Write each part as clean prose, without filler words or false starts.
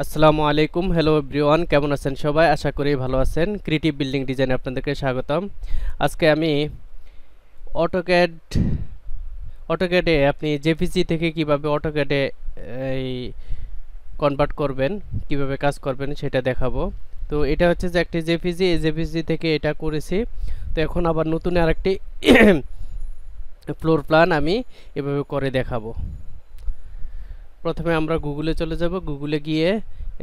আসসালামু আলাইকুম, hello everyone, কেমন আছেন সবাই? আশা করি ভালো আছেন। ক্রিয়েটিভ বিল্ডিং ডিজাইনে আপনাদেরকে স্বাগতম। আজকে আমি অটোক্যাড অটোক্যাডে আপনি জেপিজি থেকে কিভাবে অটোক্যাডে এই কনভার্ট করবেন, কিভাবে কাজ করবেন সেটা দেখাবো। তো এটা হচ্ছে যে একটি জেপিজি, এই জেপিজি থেকে এটা করেছি। তো এখন আবার নতুন আরেকটি ফ্লোর প্ল্যান আমি এভাবে করে দেখাবো। প্রথমে আমরা গুগলে চলে যাব। গুগলে গিয়ে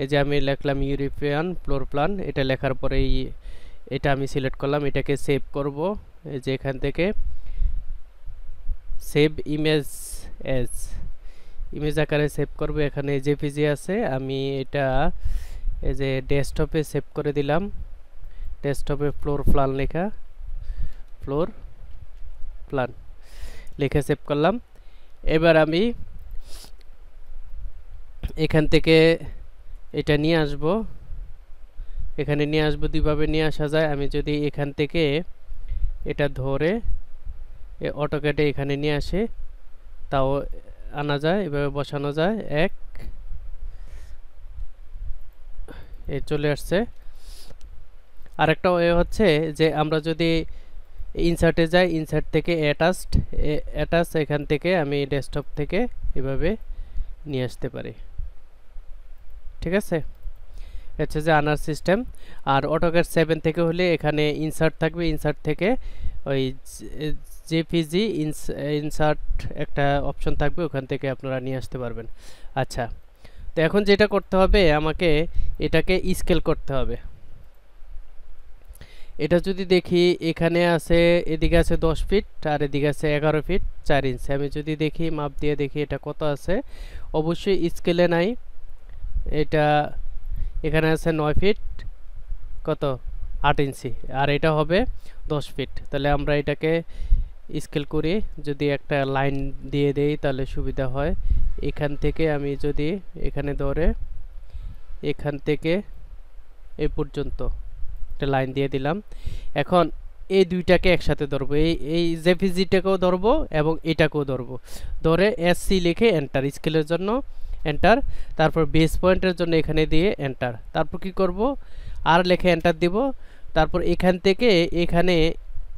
এই যে আমি লিখলাম ইউরোপিয়ান ফ্লোর প্ল্যান, এটা লেখার পরে এটা আমি সিলেক্ট করলাম, এটাকে সেভ করব। এই যে এখান থেকে সেভ ইমেজ এজ ইমেজ আকারে সেভ করব। এখানে জেপিজি আছে, আমি এটা এই যে ডেস্কটপে সেভ করে দিলাম। ডেস্কটপে ফ্লোর প্ল্যান লেখা, ফ্লোর প্ল্যান লিখে সেভ করলাম। এবার আমি এখান থেকে এটা নিয়ে আসব। এখানে নিয়ে আসবো, দুইভাবে নিয়ে আসা যায়। আমি যদি এখান থেকে এটা ধরে অটোক্যাডে এখানে নিয়ে আসে তাও আনা যায়, এভাবে বসানো যায়। এই চলে আসছে। আরেকটা ওয়ে হচ্ছে যে আমরা যদি ইনসার্টে যাই, ইনসার্ট থেকে অ্যাটাচ এখান থেকে আমি ডেস্কটপ থেকে এভাবে নিয়ে আসতে পারি। ঠিক আছে, হচ্ছে যে আনার সিস্টেম। আর অটোক্যাড 7 থেকে হলে এখানে ইনসার্ট থাকবে, ইনসার্ট থেকে ওই জেপিজি ইনসার্ট একটা অপশন থাকবে, ওখান থেকে আপনারা নিয়ে আসতে পারবেন। আচ্ছা, তো এখন যেটা করতে হবে, আমাকে এটাকে স্কেল করতে হবে। এটা যদি দেখি এখানে আছে, এদিকে আছে 10 ফিট আর এদিকে আছে 11 ফিট 4 ইঞ্চি। আমি যদি দেখি মাপ দিয়ে দেখি এটা কত আছে, অবশ্যই স্কেলে নাই। এটা এখানে আছে 9 ফিট কত 8 ইঞ্চি, আর এটা হবে 10 ফিট। তাহলে আমরা এটাকে স্কেল করি, যদি একটা লাইন দিয়ে দেই তাহলে সুবিধা হয়। এখান থেকে আমি যদি এখানে ধরে এখান থেকে এই পর্যন্ত একটা লাইন দিয়ে দিলাম। এখন এই দুইটাকে একসাথে ধরবো, এই জেপিজিটাকেও ধরবো এবং এটাকেও ধরবো। ধরে এসসি লিখে এন্টার, স্কেলের জন্য এন্টার, তারপর বেস পয়েন্টের জন্য এখানে দিয়ে এন্টার। তারপর কি করব, আর লিখে এন্টার দিব। তারপর এখান থেকে এখানে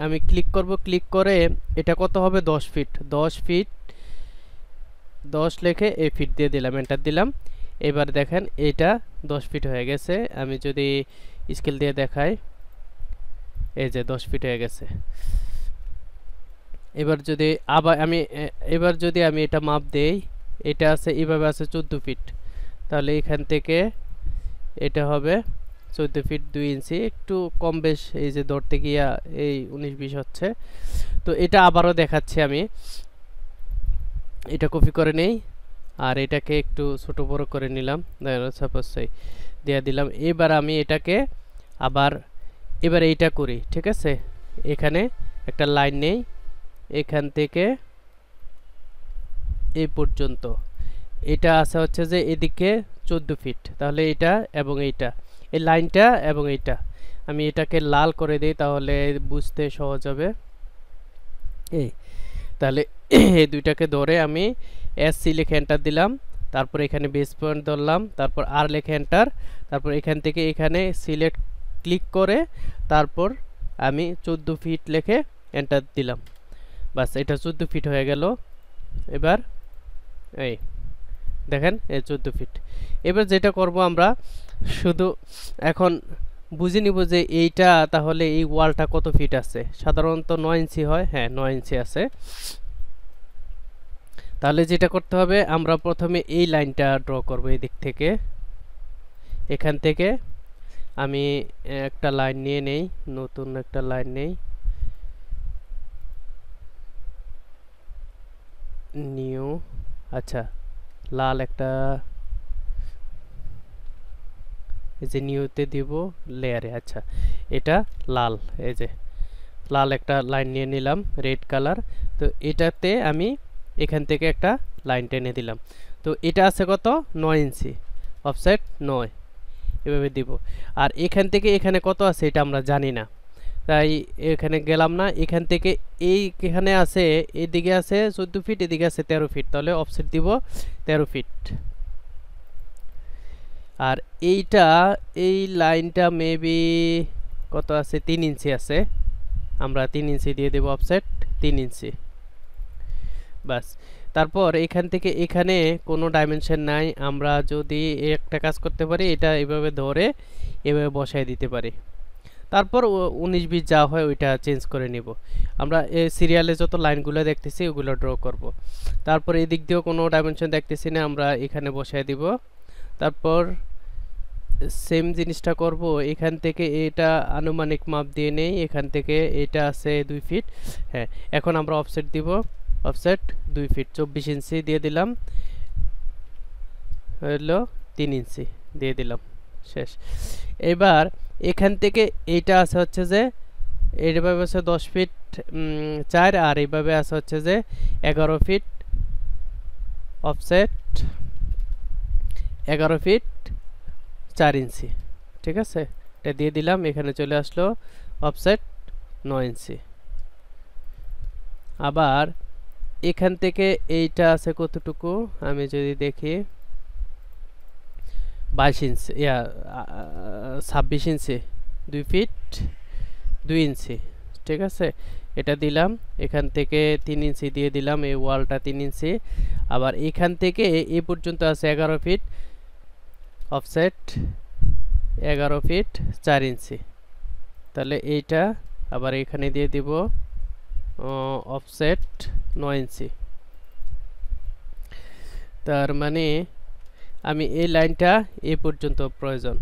আমি ক্লিক করব, ক্লিক করে এটা কত হবে 10 ফিট, 10 ফিট 10 লিখে এই ফিট দিয়ে দিলাম, এন্টার দিলাম। এবার দেখেন এটা 10 ফিট হয়ে গেছে। আমি যদি স্কেল দিয়ে দেখাই, এই যে 10 ফিট হয়ে গেছে। এবার যদি আমি এটা মাপ দেই, এটা আছে এইভাবে আছে 14 ফিট, তাহলে এখান থেকে এটা হবে 14 ফিট 2 ইঞ্চি, একটু কম বেশ এই যে ধরতে গিয়া এই 19-20 হচ্ছে। তো এটা আবারও দেখাচ্ছি, আমি এটা কপি করে নেই আর এটাকে একটু ছোট বড় করে নিলাম, সাপোজ দিয়ে দিলাম। এবার আমি এটাকে আবার এইটা করি। ঠিক আছে, এখানে একটা লাইন নেই, এখান থেকে এই পর্যন্ত এটা আছে হচ্ছে যে এদিকে 14 ফিট, তাহলে এটা এবং এইটা, এই লাইনটা এবং এইটা আমি এটাকে লাল করে দিই, তাহলে বুঝতে সহজ হবে। এই তাহলে এই দুইটাকে ধরে আমি এসসি লিখে এন্টার দিলাম, তারপর এখানে বেস পয়েন্ট ধরলাম, তারপর আর লিখে এন্টার, তারপর এখান থেকে এখানে সিলেক্ট ক্লিক করে তারপর আমি 14 ফিট লিখে এন্টার দিলাম। বাস, এটা 14 ফিট হয়ে গেল। এবার এই দেখেন এই 14 ফিট। এবার যেটা করব, আমরা শুধু এখন বুঝে নিব যে এইটা তাহলে এই ওয়ালটা কত ফিট আছে। সাধারণত 9 ইঞ্চি হয়, হ্যাঁ 9 ইঞ্চি আছে। তাহলে যেটা করতে হবে, আমরা প্রথমে এই লাইনটা ড্র করব এই দিক থেকে। এখান থেকে আমি একটা লাইন নিয়ে নেই, নতুন একটা লাইন নেই, নিউ। আচ্ছা, লাল একটা, এই যে নিউতে দিব লেয়ারে। আচ্ছা, এটা লাল, এই যে লাল একটা লাইন নিয়ে নিলাম রেড কালার। তো এটাতে আমি এখান থেকে একটা লাইন টেনে দিলাম। তো এটা আছে কত 9 ইঞ্চি, অফসেট 9, এভাবে দিব। আর এখান থেকে এখানে কত আছে এটা আমরা জানি না, তাই এখানে গেলাম না। এখান থেকে এখানে আছে, এদিকে আছে 14 ফিট, এদিকে আছে 13 ফিট, তাহলে অফসেট দিব 13 ফিট। আর এই লাইনটা মেবি কত আছে, 3 ইঞ্চি আছে, আমরা 3 ইঞ্চি দিয়ে দেব অফসেট 3 ইঞ্চি বাস। তারপর এখান থেকে এখানে কোনো ডাইমেনশন নাই, আমরা যদি একটা কাজ করতে পারি, এটা এভাবে ধরে এভাবে বসায় দিতে পারি। তারপর 19-20 যা হয় ওইটা চেঞ্জ করে নিব। আমরা এই সিরিয়ালে যত লাইনগুলো দেখতেছি ওগুলো ড্র করব। তারপর এই দিক দিয়েও কোনো ডাইমেনশন দেখতেছি না, আমরা এখানে বসায় দিব। তারপর সেম জিনিসটা করব, এখান থেকে এটা আনুমানিক মাপ দিয়ে নেই, এখান থেকে এটা আছে 2 ফিট। হ্যাঁ, এখন আমরা অফসেট দিব, অফসেট 2 ফিট 24 ইঞ্চি দিয়ে দিলাম, হলো 3 ইঞ্চি দিয়ে দিলাম, শেষ। এবার এখান থেকে এইটা আছে হচ্ছে যে এইভাবে আছে 10 ফিট 4, আর এইভাবে আছে হচ্ছে যে 11 ফিট অফসেট 11 ফিট 4 ইঞ্চি, ঠিক আছে। এটা দিয়ে দিলাম, এখানে চলে আসলো অফসেট 9 ইঞ্চি। আবার এখান থেকে এইটা আছে কতটুকু, আমি যদি দেখি 22 ইঞ্চি, 26 ইঞ্চি 2 ফিট 2 ইঞ্চি, ঠিক আছে। এটা দিলাম, এখান থেকে 3 ইঞ্চি দিয়ে দিলাম, এই ওয়ালটা 3 ইঞ্চি। আবার এখান থেকে এই পর্যন্ত আছে 11 ফিট অফসেট 11 ফিট 4 ইঞ্চি। তাহলে এইটা আবার এখানে দিয়ে দিব অফসেট 9 ইঞ্চি। তার মানে আমি এই লাইনটা এই পর্যন্ত প্রয়োজন,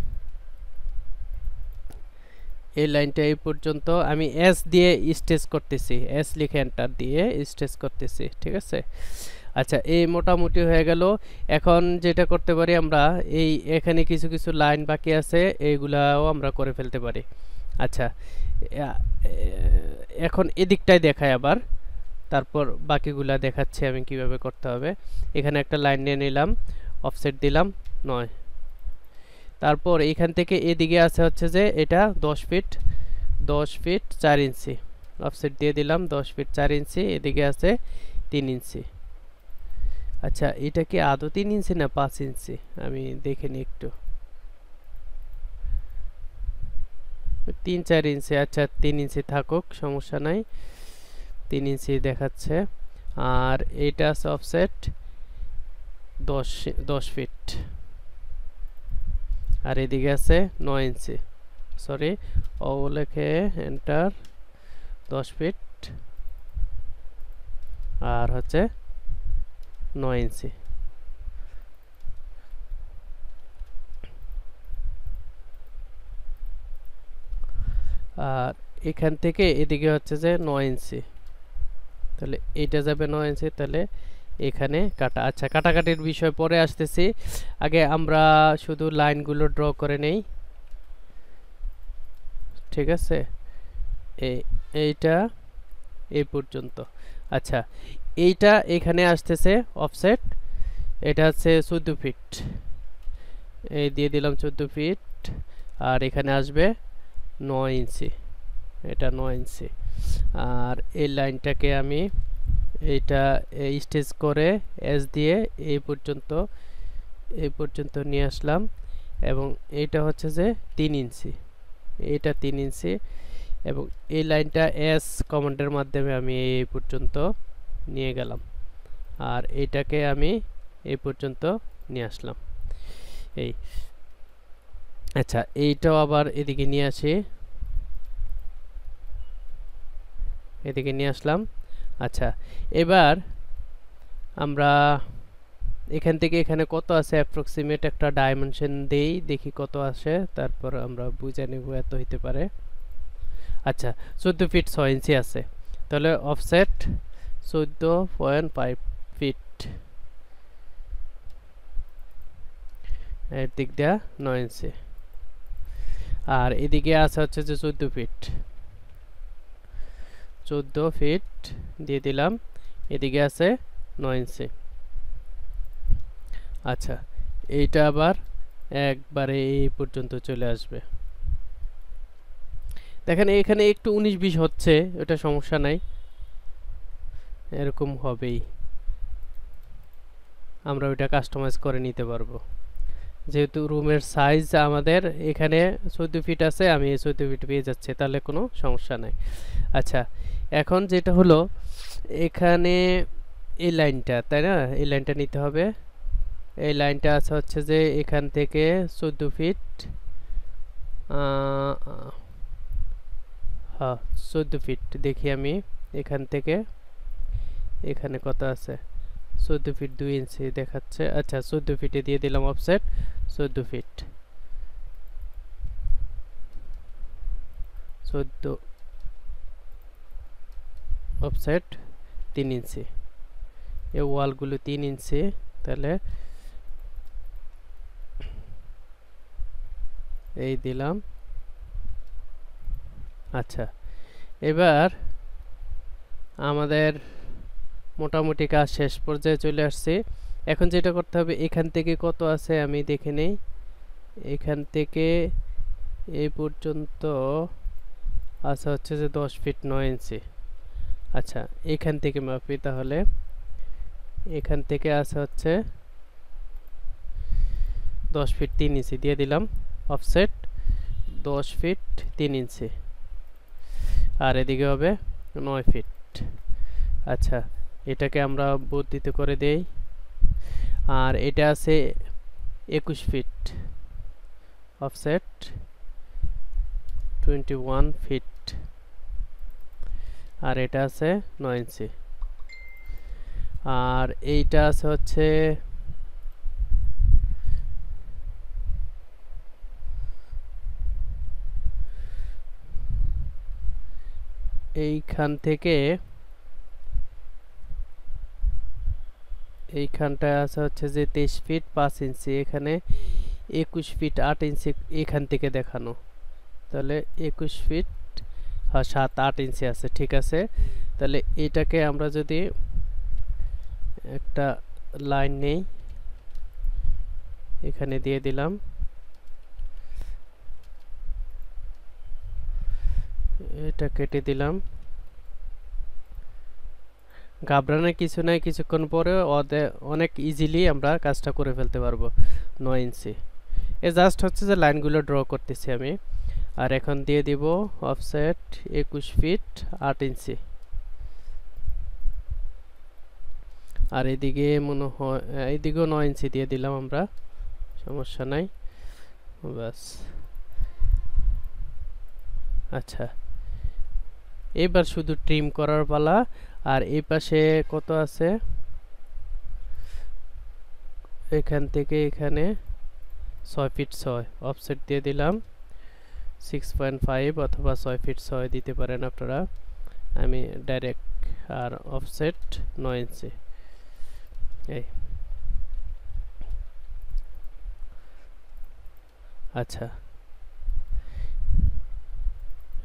এই লাইনটা এই পর্যন্ত আমি এস দিয়ে স্টেচ করতেছি, এস লিখে এন্টার দিয়ে স্টেচ করতেছি, ঠিক আছে। আচ্ছা, এই মোটামুটি হয়ে গেল। এখন যেটা করতে পারি আমরা, এই এখানে কিছু কিছু লাইন বাকি আছে, এইগুলাও আমরা করে ফেলতে পারি। আচ্ছা, এখন এদিকটাই দেখাই আবার, তারপর বাকিগুলা দেখাচ্ছি আমি কিভাবে করতে হবে। এখানে একটা লাইন নিয়ে নিলাম, অফসেট দিলাম 9। তারপর এখান থেকে এদিকে আছে হচ্ছে যে এটা 10 ফিট 4 ইঞ্চি, অফসেট দিয়ে দিলাম 10 ফিট 4 ইঞ্চি। এদিকে আছে 3 ইঞ্চি। আচ্ছা, এটা কি আদৌ 3 ইঞ্চি না 5 ইঞ্চি, আমি দেখে নিই একটু। 3-4 ইঞ্চি, আচ্ছা 3 ইঞ্চি থাকুক, সমস্যা নাই, 3 ইঞ্চি দেখাচ্ছে। আর এটা আছে অফসেট 10 ফিট, আর এদিকে আছে 9 ইঞ্চি, সরি ও লেখে এন্টার 10 ফিট আর হচ্ছে 9 ইঞ্চি। আর এখান থেকে এদিকে হচ্ছে যে 9 ইঞ্চি, তাহলে এইটা যাবে 9 ইঞ্চি, তাহলে এখানে কাটা। আচ্ছা, কাটাকাটির বিষয় পরে আসতেছি, আগে আমরা শুধু লাইনগুলো ড্র করে নেই, ঠিক আছে। এইটা এই পর্যন্ত। আচ্ছা, এইটা এখানে আসতেছে অফসেট, এটা হচ্ছে 14 ফিট, এই দিয়ে দিলাম 14 ফিট, আর এখানে আসবে 9 ইঞ্চি, এটা 9 ইঞ্চি। আর এই লাইনটাকে আমি এইটা স্টেচ করে এস দিয়ে এই পর্যন্ত নিয়ে আসলাম, এবং এইটা হচ্ছে যে 3 ইঞ্চি, এইটা 3 ইঞ্চি, এবং এই লাইনটা এস কমান্ডের মাধ্যমে আমি এই পর্যন্ত নিয়ে গেলাম, আর এইটাকে আমি এই পর্যন্ত নিয়ে আসলাম, এই। আচ্ছা, এইটাও আবার এদিকে নিয়ে আসি, এদিকে নিয়ে আসলাম। আচ্ছা, এবার আমরা এখান থেকে এখানে কত আছে অ্যাপ্রক্সিমেট একটা ডাইমেনশন দেই, দেখি কত আসে, তারপর আমরা বুঝে নেব এত হইতে পারে। আচ্ছা, 14 ফিট 6 ইঞ্চি আছে, তাহলে অফসেট 14.5 ফিট, এর দিক দিয়া 9 ইঞ্চি, আর এদিকে আছে হচ্ছে যে 14 ফিট দিয়ে দিলাম, এদিকে আছে 9 ইঞ্চি। আচ্ছা, এইটা আবার একবারে এই পর্যন্ত চলে আসবে। দেখেন এখানে একটু 19-20 হচ্ছে, ওটা সমস্যা নাই, এরকম হবেই, আমরা ওইটা কাস্টমাইজ করে নিতে পারবো। যেহেতু রুমের সাইজ আমাদের এখানে 14 ফিট আছে, আমি 14 ফিট পেয়ে যাচ্ছি, তাহলে কোনো সমস্যা নাই। আচ্ছা, এখন যেটা হলো এখানে এই লাইনটা, তাই না, এই লাইনটা নিতে হবে। এই লাইনটা আছে হচ্ছে যে এখান থেকে 14 ফিট, হ্যাঁ 14 ফিট দেখি আমি। এখান থেকে এখানে কত আছে, 14 ফিট 2 ইঞ্চি দেখাচ্ছে। আচ্ছা 14 ফিটে দিয়ে দিলাম অফসেট 14 ফিট, 14 অফসেট 3 ইঞ্চি। এই ওয়ালগুলো 3 ইঞ্চি, তাহলে এই দিলাম। আচ্ছা, এবার আমাদের মোটামুটি কাজ শেষ পর্যায়ে চলে আসছি। এখন যেটা করতে হবে, এখান থেকে কত আছে আমি দেখে নেই। এখান থেকে এই পর্যন্ত আছে হচ্ছে যে 10 ফিট 9 ইঞ্চি। আচ্ছা, এখান থেকে মাপি, তাহলে এখান থেকে আছে হচ্ছে 10 ফিট 3 ইঞ্চি দিয়ে দিলাম অফসেট 10 ফিট 3 ইঞ্চি, আর এদিকে হবে 9 ফিট। আচ্ছা, এটাকে আমরা বর্ধিত করে দেই। আর এটা আছে 21 ফিট অফসেট 21 ফিট, আর এটা আছে 9 ইঞ্চি। আর এইটা আছে হচ্ছে এইখান থেকে এইখানটায় আছে হচ্ছে যে 23 ফিট 5 ইঞ্চি, এখানে 21 ফিট 8 ইঞ্চি এখান থেকে দেখানো, তাহলে 21 ফিট 7-8 ইঞ্চি আছে। ঠিক আছে, তাহলে এটাকে আমরা যদি একটা লাইন নেই, এখানে দিয়ে দিলাম, এটা কেটে দিলাম। ঘাবড়ানোর কিছু নাই, কিছুক্ষণ পরে অনেক ইজিলি আমরা কাজটা করে ফেলতে পারবো। 9 ইঞ্চি এ জাস্ট হচ্ছে যে লাইনগুলো ড্র করতেছি আমি। আর এখন দিয়ে দিব অফসেট 21 ফিট 8 ইঞ্চি, আর এদিকে মনে হয় এইদিকেও 9 ইঞ্চি দিয়ে দিলাম আমরা, সমস্যা নাই, ব্যাস। আচ্ছা, এবার শুধু ট্রিম করার পালা। আর এই পাশে কত আছে, এখান থেকে এখানে 6 ফিট 6 অফসেট দিয়ে দিলাম 6.5 অথবা 6 ফিট 6 দিতে পারেন আপনারা, আমি ডাইরেক্ট। আর অফসেট 9 ইঞ্চি। এই আচ্ছা,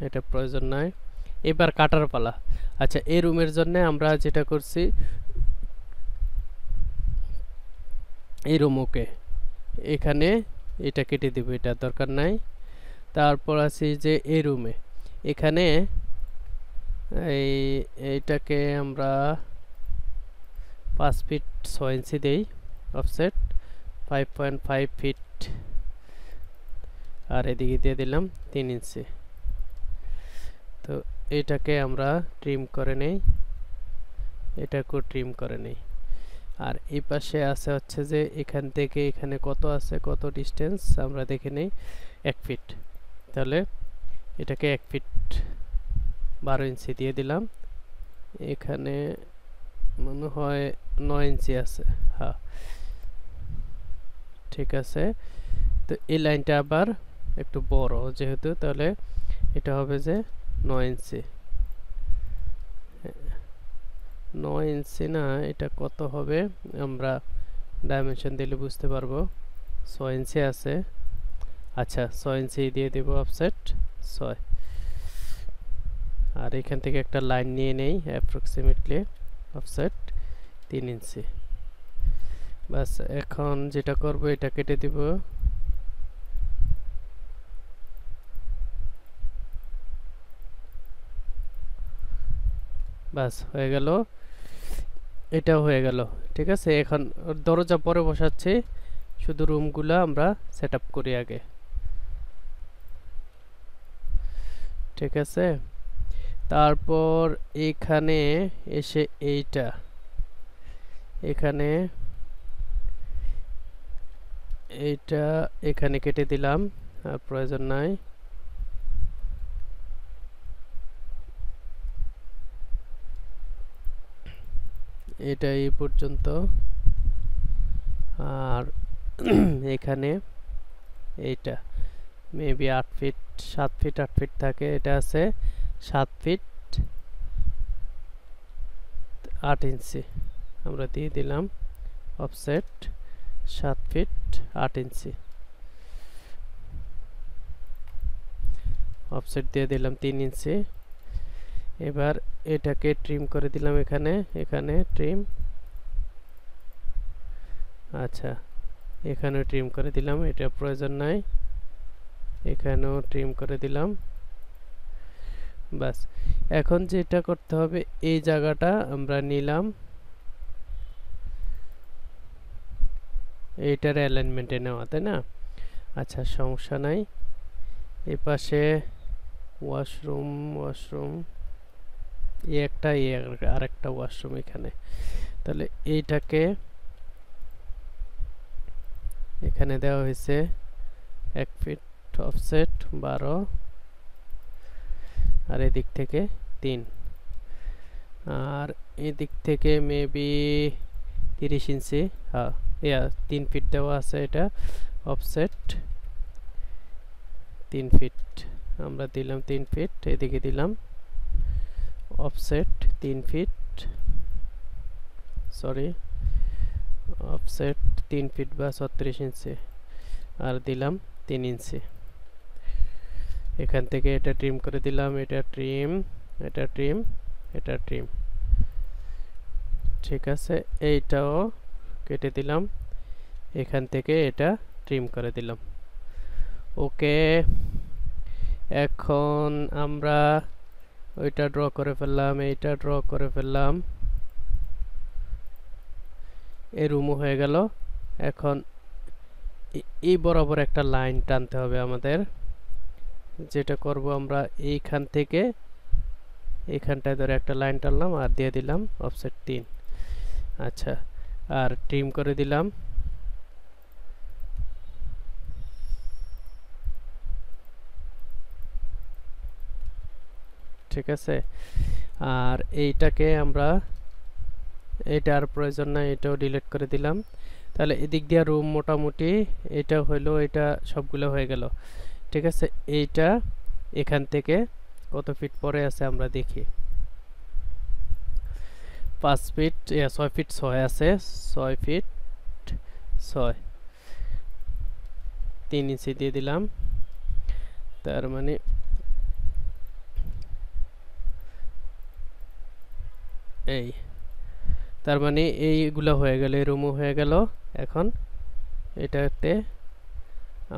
এটা প্রয়োজন নাই, এবার কাটার পালা। আচ্ছা, এই রুমের জন্য আমরা যেটা করছি, এই রুম ওকে, এখানে এটা কেটে দেব, এটা দরকার নাই। তারপর আছে যে এই রুমে, এখানে এইটাকে আমরা 5 ফিট 6 ইঞ্চি দেই অফসেট 5.5 ফিট, আর এদিকে দিয়ে দিলাম 3 ইঞ্চি। তো এটাকে আমরা ট্রিম করে নেই, এটাকেও ট্রিম করে নেই। আর এই পাশে আছে হচ্ছে যে এখান থেকে এখানে কত আছে, কত ডিস্টেন্স আমরা দেখে নেই, 1 ফিট, তাহলে এটাকে 1 ফিট 12 ইঞ্চি দিয়ে দিলাম। এখানে মনে হয় 9 ইঞ্চি আছে, হ্যাঁ ঠিক আছে। তো এই লাইনটা আবার একটু বড় যেহেতু, তাহলে এটা হবে যে 9 ইঞ্চি। 9 ইঞ্চি না, এটা কত হবে আমরা ডাইমেনশন দিলে বুঝতে পারবো। 6 ইঞ্চি আছে, আচ্ছা 6 ইঞ্চি দিয়ে দেব অফসেট 6। আর এখান থেকে একটা লাইন নিয়ে নেই অ্যাপ্রক্সিমেটলি অফসেট 3 ইঞ্চি। বাস, এখন যেটা করব এটা কেটে দিব। বাস হয়ে গেল, এটাও হয়ে গেল। ঠিক আছে, এখন দরজা পরে বসাচ্ছি, শুধু রুমগুলো আমরা সেট আপ করি আগে, ঠিক আছে। তারপর এখানে এসে এইটা এখানে এইটা এখানে কেটে দিলাম, আর প্রয়োজন নাই। এটা এই পর্যন্ত, আর এখানে এইটা মেবি 8 ফিট 7 ফিট 8 ফিট থাকে, এটা আছে 7 ফিট 8 ইঞ্চি, আমরা দিয়ে দিলাম অফসেট 7 ফিট 8 ইঞ্চি, অফসেট দিয়ে দিলাম 3 ইঞ্চি। এবার এটাকে ট্রিম করে দিলাম, এখানে ট্রিম, আচ্ছা এখানেও ট্রিম করে দিলাম, এটা প্রয়োজন নাই, এখানেও ট্রিম করে দিলাম। বাস, এখন যেটা করতে হবে এই জায়গাটা আমরা নিলাম, এইটার অ্যালাইনমেন্টে নেওয়া, তাই না? আচ্ছা সমস্যা নাই। এই পাশে ওয়াশরুম একটা আরেকটা ওয়াশরুম এখানে, তাহলে এইটাকে এখানে দেওয়া হয়েছে 1 ফিট অফসেট 12, আর এদিক থেকে 3, আর এদিক থেকে মেবি 30 ইঞ্চি, হ্যাঁ 3 ফিট দেওয়া আছে, এটা অফসেট 3 ফিট, আমরা দিলাম 3 ফিট, এদিকে দিলাম offset 3 feet, sorry offset 3 feet বা 36 ইঞ্চি, আর দিলাম 3 ইঞ্চি। এখান থেকে এটা ট্রিম করে দিলাম, এটা ট্রিম, এটা ট্রিম, এটা ট্রিম, ঠিক আছে। এইটাও কেটে দিলাম, এখান থেকে এটা ট্রিম করে দিলাম, ওকে। এখন আমরা ওইটা ড্র করে ফেললাম, এইটা ড্র করে ফেললাম, এই রুমও হয়ে গেল। এখন এই বরাবর একটা লাইন টানতে হবে আমাদের, যেটা করব আমরা এইখান থেকে এইখানটায় ধরে একটা লাইন টানলাম আর দিয়ে দিলাম অফসেট 3, আচ্ছা, আর ট্রিম করে দিলাম, ঠিক আছে। আর এইটাকে আমরা, এটা আর প্রয়োজন নাই, এটাও ডিলিট করে দিলাম। তাহলে এদিক দিয়ে রুম মোটামুটি এটা হইলো, এটা সবগুলো হয়ে গেল, ঠিক আছে। এইটা এখান থেকে কত ফিট পরে আছে আমরা দেখি, 5 ফিট 6 ফিট 6 আছে, 6 ফিট 6, 3 ইঞ্চি দিয়ে দিলাম, তার মানে এই, তার মানে এইগুলো হয়ে গেল, এই রুমও হয়ে গেল। এখন এটাতে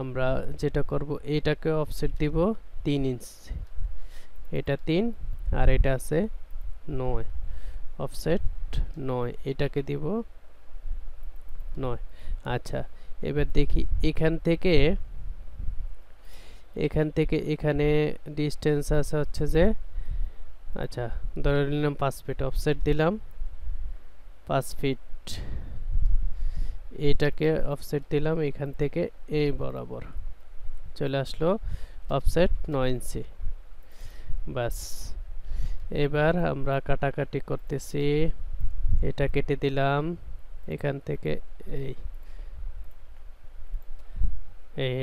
আমরা যেটা করব, এইটাকে অফসেট দিব 3 ইঞ্চি, এটা 3 আর এটা আছে 9, অফসেট 9, এটাকে দিব 9। আচ্ছা এবার দেখি এখান থেকে এখানে ডিস্টেন্স আছে হচ্ছে যে, আচ্ছা ধরে নিলাম 5 ফিট, অফসেট দিলাম 5 ফিট, এইটাকে অফসেট দিলাম এখান থেকে এই বরাবর চলে আসলো অফসেট 9 ইঞ্চি। বাস, এবার আমরা কাটাকাটি করতেছি, এটা কেটে দিলাম এখান থেকে, এই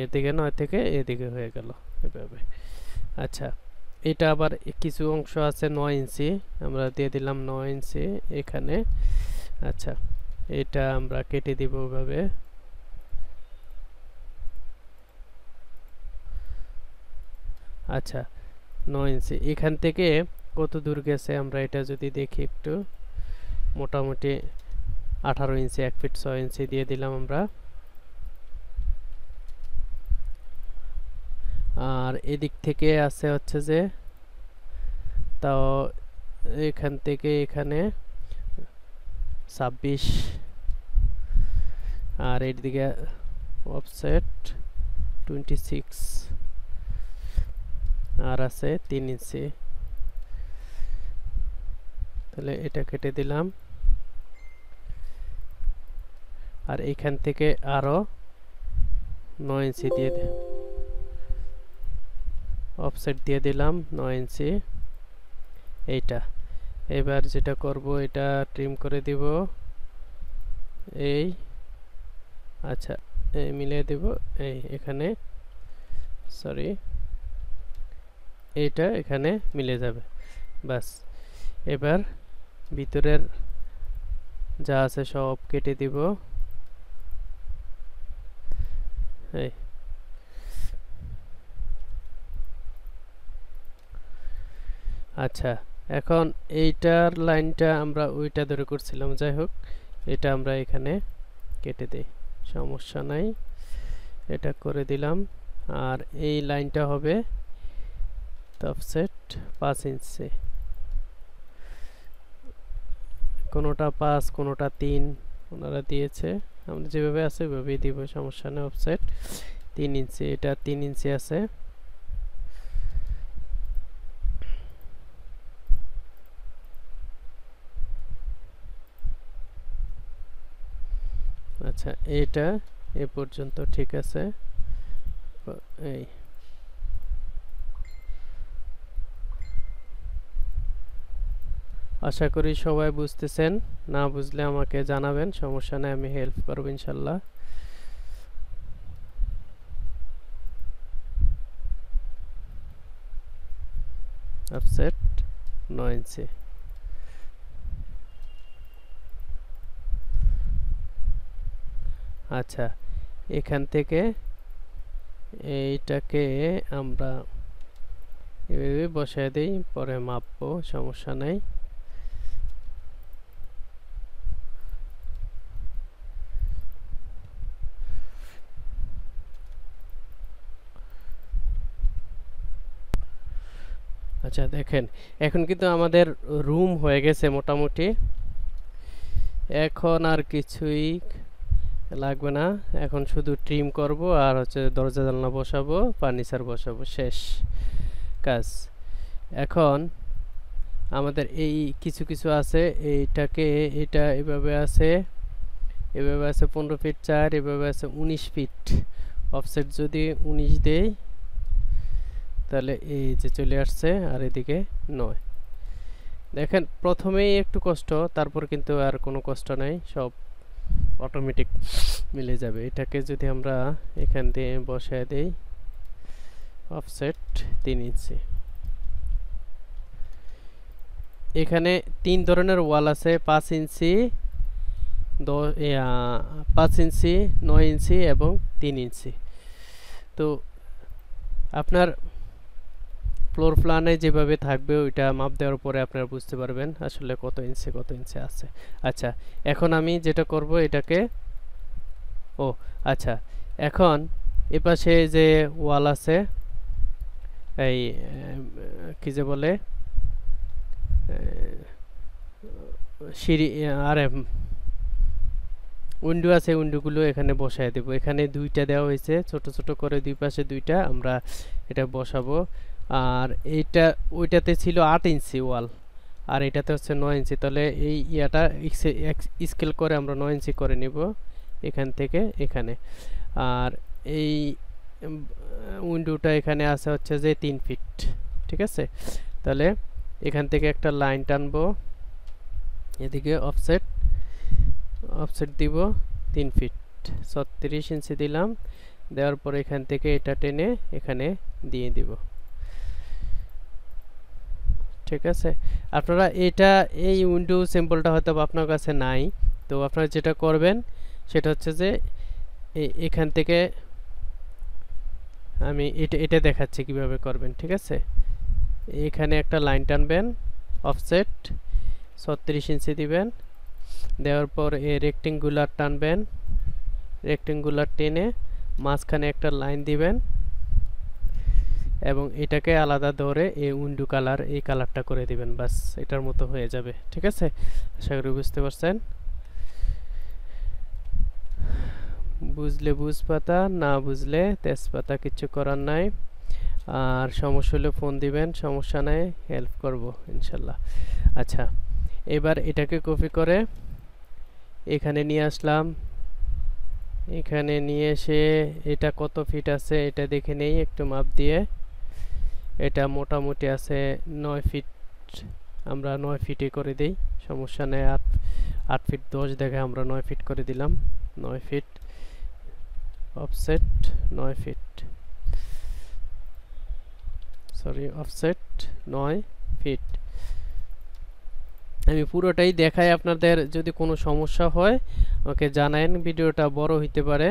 এদিকে 9 থেকে এদিকে হয়ে গেল এভাবে। আচ্ছা এটা আবার কিছু অংশ আছে 9 ইঞ্চি, আমরা দিয়ে দিলাম 9 ইঞ্চি এখানে। আচ্ছা এটা আমরা কেটে দিব এভাবে, আচ্ছা 9 ইঞ্চি এখান থেকে কত দূর গেছে আমরা এটা যদি দেখি একটু, মোটামুটি 18 ইঞ্চি, 1 ফিট 6 ইঞ্চি দিয়ে দিলাম আমরা। আর এদিক থেকে আছে হচ্ছে যে, তাও এখান থেকে এখানে 26, আর এর দিকে অফসেট 26 আর আছে 3 ইঞ্চি, তাহলে এটা কেটে দিলাম। আর এখান থেকে আরো 9 ইঞ্চি দিয়ে অফসেট দিয়ে দিলাম 9 ইঞ্চি এইটা। এবার যেটা করব এটা ট্রিম করে দিব এই, আচ্ছা এই মিলিয়ে দেব এই এখানে, সরি এইটা এখানে মিলে যাবে বাস। এবার ভিতরের যা আছে সব কেটে দিব এই। আচ্ছা এখন এইটার লাইনটা আমরা ওইটা ধরে করছিলাম, যাই হোক এটা আমরা এখানে কেটে দেই, সমস্যা নাই, এটা করে দিলাম। আর এই লাইনটা হবে অফসেট 5 ইঞ্চি, কোনোটা 5 কোনোটা 3 ওনারা দিয়েছে, আমরা যেভাবে আছে ওইভাবেই দিব, সমস্যা নেই। অফসেট 3 ইঞ্চি, এটা 3 ইঞ্চি আছে। আচ্ছা এটা এ পর্যন্ত ঠিক আছে। এই আশা করি সবাই বুঝতেছেন, না বুঝলে আমাকে জানাবেন, সমস্যা নেই, আমি হেল্প করব ইনশাল্লাহ। অফসেট 9 ইঞ্চি। আচ্ছা এখান থেকে এইটাকে আমরা এভাবে বসায় দেই, পরে মাপবো, সমস্যা নাই। আচ্ছা দেখেন এখন কিন্তু আমাদের রুম হয়ে গেছে মোটামুটি, এখন আর কিছুই লাগবে না, এখন শুধু ট্রিম করব আর হচ্ছে দরজা জানলা বসাবো, ফার্নিচার বসাবো, শেষ কাজ। এখন আমাদের এই কিছু কিছু আছে, এইটাকে এটা এভাবে আছে, এভাবে আছে 15 ফিট 4, এভাবে আছে 19 ফিট। অফসেট যদি 19 দেই তাহলে এই যে চলে আসছে, আর এদিকে 9। দেখেন প্রথমেই একটু কষ্ট, তারপর কিন্তু আর কোনো কষ্ট নাই, সব অটোমেটিক মিলে যাবে। এটাকে যদি আমরা এখান দিয়ে বসায় দেই অফসেট 3 ইঞ্চি। এখানে 3 ধরনের ওয়াল আছে, 5 ইঞ্চি 5 ইঞ্চি 9 ইঞ্চি এবং 3 ইঞ্চি। তো আপনার ফ্লোর প্ল্যানে যেভাবে থাকবে ওইটা মাপ দেওয়ার পরে আপনারা বুঝতে পারবেন আসলে কত ইঞ্চি আছে। আচ্ছা এখন আমি যেটা করব এটাকে, ও আচ্ছা এখন এপাশে যে ওয়াল আছে এই কি যে বলে সিঁড়ি আর উইন্ডো আছে, উইন্ডোগুলো এখানে বসায় দেব। এখানে 2টা দেওয়া হয়েছে ছোট ছোট করে, দুই পাশে 2টা আমরা এটা বসাবো। আর এইটা ওইটাতে ছিল 8 ইঞ্চি ওয়াল, আর এটাতে হচ্ছে 9 ইঞ্চি, তাহলে এই ইয়াটা স্কেল করে আমরা 9 ইঞ্চি করে নিব এখান থেকে এখানে। আর এই উইন্ডোটা এখানে আছে হচ্ছে যে 3 ফিট, ঠিক আছে। তাহলে এখান থেকে একটা লাইন টানবো, এদিকে অফসেট দিব 3 ফিট 36 ইঞ্চি দিলাম, দেওয়ার পর এখান থেকে এটা টেনে এখানে দিয়ে দিব, ঠিক আছে। আপনারা এটা এই উইন্ডো সিম্বলটা হয়তো আপনার কাছে নাই, তো আপনারা যেটা করবেন সেটা হচ্ছে যে এখান থেকে আমি এটা দেখাচ্ছি কিভাবে করবেন, ঠিক আছে। এখানে একটা লাইন টানবেন, অফসেট 36 ইঞ্চি দিবেন, দেওয়ার পর এই রেক্টেঙ্গুলার টানবেন, রেক্টেঙ্গুলার টেনে মাঝখানে একটা লাইন দিবেন এবং এটাকে আলাদা ধরে এই উইন্ডো কালার এই কালারটা করে দিবেন, বাস এটার মতো হয়ে যাবে, ঠিক আছে। আশা করি বুঝতে পারছেন। বুঝলে বুঝপাতা, না বুঝলে তেজপাতা, কিছু করার নাই। আর সমস্যা হলে ফোন দিবেন, সমস্যা নাই, হেল্প করব ইনশাল্লাহ। আচ্ছা, এবার এটাকে কপি করে এখানে নিয়ে আসলাম। এখানে নিয়ে এসে এটা কত ফিট আছে এটা দেখে নেই একটু মাপ দিয়ে। এটা মোটামুটি আছে 9 ফিট, আমরা 9 ফিটে করে দেই, সমস্যা নেই। 8 ফিট 10 দেখে আমরা 9 ফিট করে দিলাম। 9 feet offset 9 feet, sorry offset 9 feet. আমি পুরোটাই দেখাই আপনাদের, যদি কোনো সমস্যা হয় ওকে জানায়েন। ভিডিওটা বড় হইতে পারে,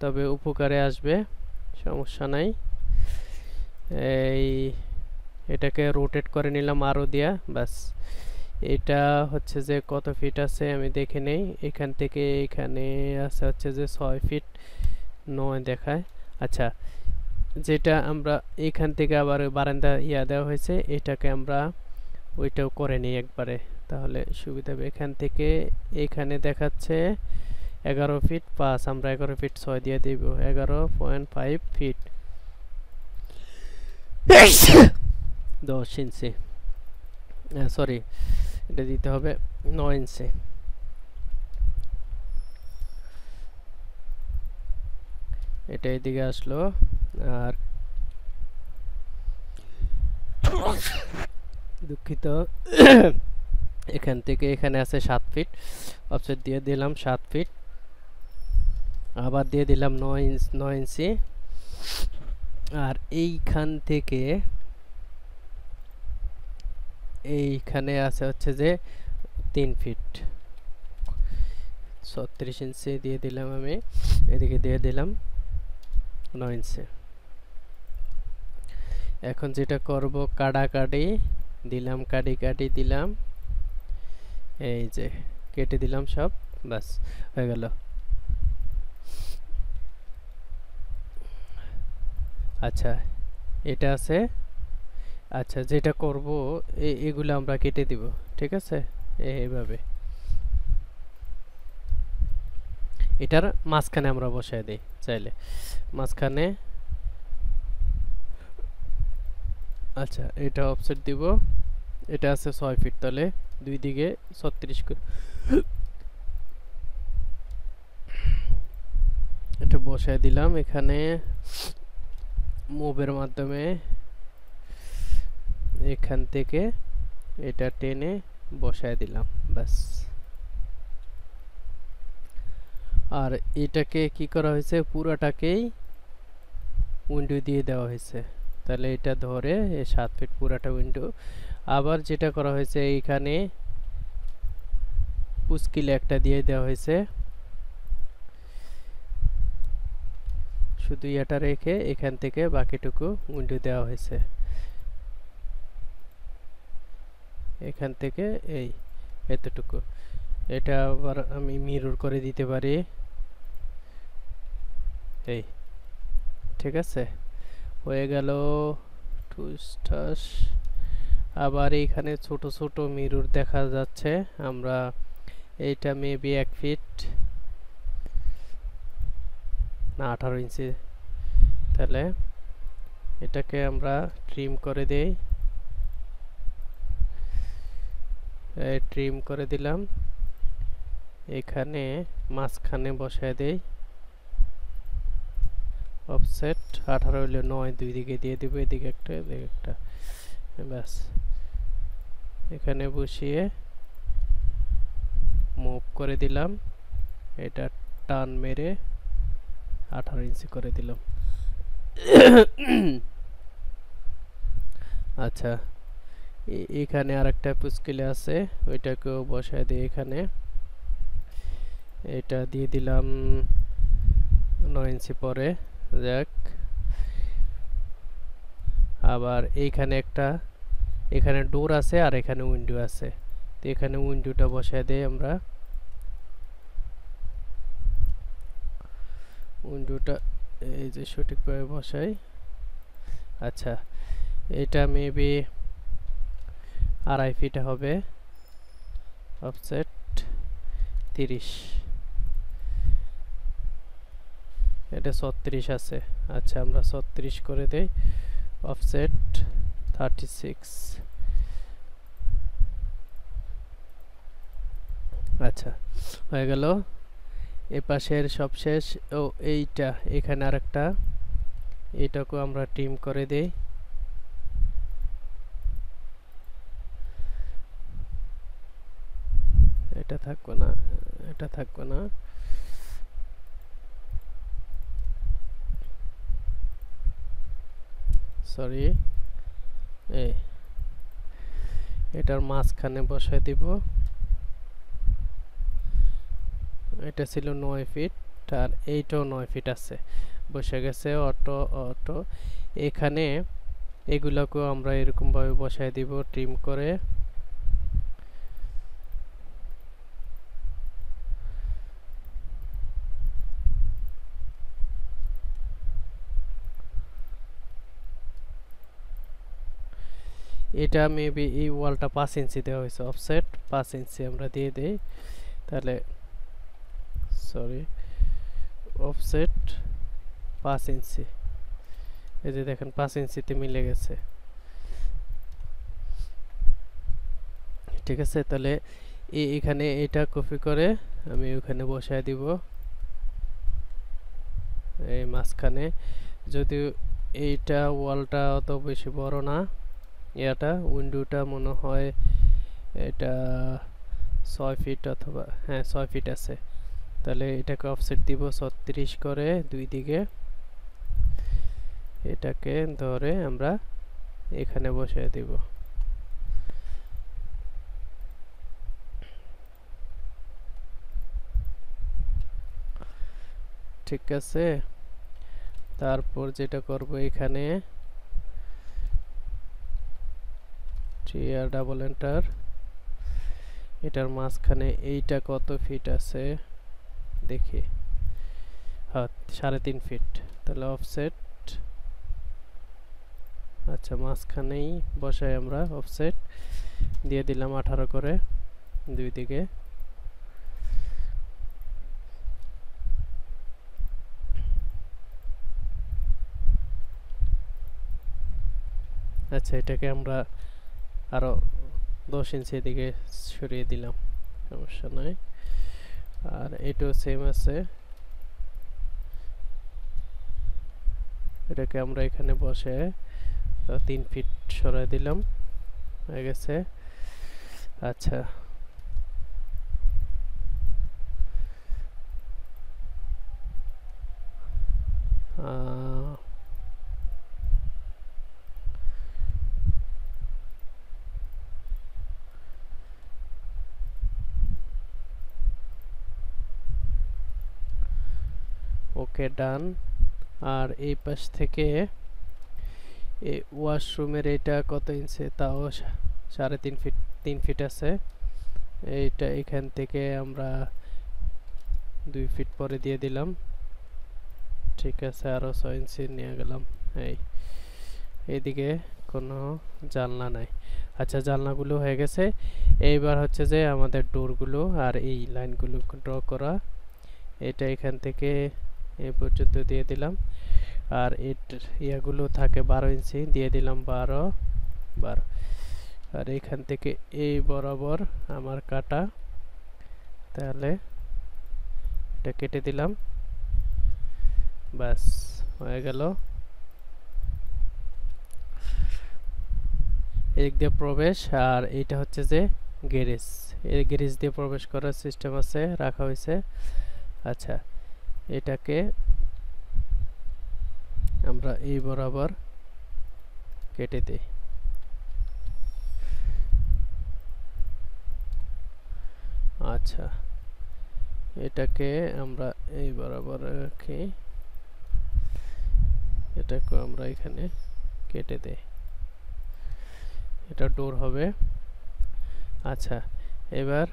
তবে উপকারে আসবে, সমস্যা নাই। এই এটাকে রোটেট করে নিলাম আরো দিয়া, বাস। এটা হচ্ছে যে কত ফিট আছে আমি দেখে নেই। এখান থেকে এখানে আছে হচ্ছে যে 6 ফিট 9 দেখায়। আচ্ছা, যেটা আমরা এখান থেকে আবার বারান্দা দেওয়া হয়েছে, এটাকে আমরা ওইটাও করে নিই একবারে, তাহলে সুবিধা হবে। এখান থেকে এখানে দেখাচ্ছে 11 ফিট 5, আমরা 11 ফিট 6 দিয়ে দিব, 11.5 ফিট 10 ইঞ্চি, সরি এটা দিতে হবে 9 ইঞ্চি। এটা এদিকে আসলো, আর দুঃখিত, এখান থেকে এখানে আছে 7 ফিট, অফসেট দিয়ে দিলাম 7 ফিট, আবার দিয়ে দিলাম 9 ইঞ্চি। আর এইখান থেকে এইখানে আছে হচ্ছে যে 3 ফিট 36 ইঞ্চি দিয়ে দিলাম আমি, এদিকে দিয়ে দিলাম 9 ইঞ্চি। এখন যেটা করব, কাটাকাটি দিলাম, কাটি দিলাম, এই যে কেটে দিলাম সব, বাস হয়ে গেল। আচ্ছা, এটা আছে। আচ্ছা, যেটা করব এগুলো আমরা কেটে দিব, ঠিক আছে, এইভাবে। এটার মাঝখানে আমরা বসায় দেই চাইলে, মাঝখানে। আচ্ছা, এটা অফসেট দিব, এটা আছে 6 ফিট, তাহলে দুই দিকে 36 করে এটা বসায় দিলাম। এখানে মুভের মাধ্যমে এখান থেকে এটা টেনে বসায় দিলাম, বাস। আর এটাকে কি করা হয়েছে, পুরাটাকেই উইন্ডো দিয়ে দেওয়া হয়েছে, তাহলে এটা ধরে 7 ফিট পুরাটা উইন্ডো। আবার যেটা করা হয়েছে, এইখানে পুস্কিল একটা দিয়ে দেওয়া হয়েছে, শুধু এটা রেখে এখান থেকে বাকিটুকু উইন্ডো দেওয়া হয়েছে। এখান থেকে এই এতটুকু, এটা আবার আমি মিরর করে দিতে পারি, এই ঠিক আছে, হয়ে গেল টুস্টাস। আবার এইখানে ছোট ছোট মিরর দেখা যাচ্ছে, আমরা এইটা মেবি 1 ফিট না 18 ইঞ্চি, তাহলে এটাকে আমরা ট্রিম করে দেই, ট্রিম করে দিলাম। এখানে মাঝখানে বসায় দেই, অফসেট 18 হইলে 9 দুই দিকে দিয়ে দিব, এদিকে একটা এদিকে একটা, ব্যাস। এখানে বসিয়ে মুভ করে দিলাম, এটা টান মেরে 18 ইঞ্চি করে দিলাম। আচ্ছা, এখানে আরেকটা পুস্কিলে আছে, ওইটাকেও বসায় দিই এখানে, এটা দিয়ে দিলাম 9 ইঞ্চি পরে, যাক। আবার এইখানে একটা, এখানে ডোর আছে আর এখানে উইন্ডো আছে, তো এখানে উইন্ডোটা বসায় দেই আমরা, উইন্ডোটা এই যে সঠিকভাবে বসাই। আচ্ছা, এটা মেবি 2.5 ফিট হবে, অফসেট 30, এটা 36 আছে। আচ্ছা আমরা 36 করে দেই, অফসেট 36। আচ্ছা হয়ে গেল। এই পাশের সবশেষ, ও এইটা এখানে আরেকটা, এটাকেও আমরা ট্রিম করে দেই। এটা থাকবে না, এটা থাকবে না। সরি, এই এটার মাঝখানে বসায় দিব। এটা ছিল 9 ফিট, আর এইটাও 9 ফিট আছে, বসে গেছে অটো অটো। এখানে এগুলোকেও আমরা এরকম ভাবে বসায় দিব ট্রিম করে। এটা মেবি এই ওয়ালটা 5 ইঞ্চি দেওয়া হয়েছে, অফসেট 5 ইঞ্চি আমরা দিয়ে দেই তাহলে। সরি, অফসেট 5 ইঞ্চি, এই যে দেখেন 5 ইঞ্চিতে মিলে গেছে। ঠিক আছে, তাহলে এখানে এটা কপি করে আমি ওখানে বসায় দিব এই মাঝখানে। যদিও এইটা ওয়ালটা অত বেশি বড় না, এটা উইন্ডোটা মনে হয় এটা 6 ফিট, অথবা হ্যাঁ 6 ফিট আছে। তাহলে এটাকে অফসেট দিব 36 করে দুই দিকে। এটাকে ধরে আমরা এখানে বসিয়ে দিব। ঠিক আছে, তারপর যেটা করব এখানে ডাবল এন্টার, এটার মাঝখানে এইটা কত ফিট আছে দেখি, হ্যাঁ 3.5 ফিট। তাহলে অফসেট, আচ্ছা মাঝখানেই বসাই আমরা, অফসেট দিয়ে দিলাম 18 করে দুই দিকে। আচ্ছা এটাকে আমরা আরো 10 ইঞ্চি দিকে সরিয়ে দিলাম, সমস্যা নাই। আর এটাও সেম আছে, এটাকে আমরা এখানে বসে 3 ফিট সরাই দিলাম, হয়ে গেছে। আচ্ছা ওকে ডান। আর এই পাশ থেকে এই ওয়াশরুমের এটা কত ইঞ্চি, তাও 3.5 ফিট, 3 ফিট আছে। এইটা এখান থেকে আমরা 2 ফিট পরে দিয়ে দিলাম। ঠিক আছে, আরো 6 ইঞ্চি নিয়ে গেলাম। এইদিকে কোনো জানলা নাই। আচ্ছা জানলাগুলো হয়ে গেছে। এইবার হচ্ছে যে আমাদের ডোরগুলো আর এই লাইনগুলো ড্র করা। এটা এখান থেকে এই পর্যন্ত দিয়ে দিলাম। আর ইয়াগুলো থাকে 12 ইঞ্চি, দিয়ে দিলাম 12 12। আর এখান থেকে এই বরাবর আমার কাটা, তাহলে এটা কেটে দিলাম, ব্যাস হয়ে গেল। এদিক দিয়ে প্রবেশ, আর এইটা হচ্ছে যে গ্যারেজ, এই গ্যারেজ দিয়ে প্রবেশ করার সিস্টেম আছে, রাখা হয়েছে। আচ্ছা এটাকে আমরা এই বরাবর কেটে দিই। আচ্ছা এটাকে আমরা এই বরাবর রাখি, এটাকে আমরা এখানে কেটে দেই, এটা ডোর হবে। আচ্ছা এবার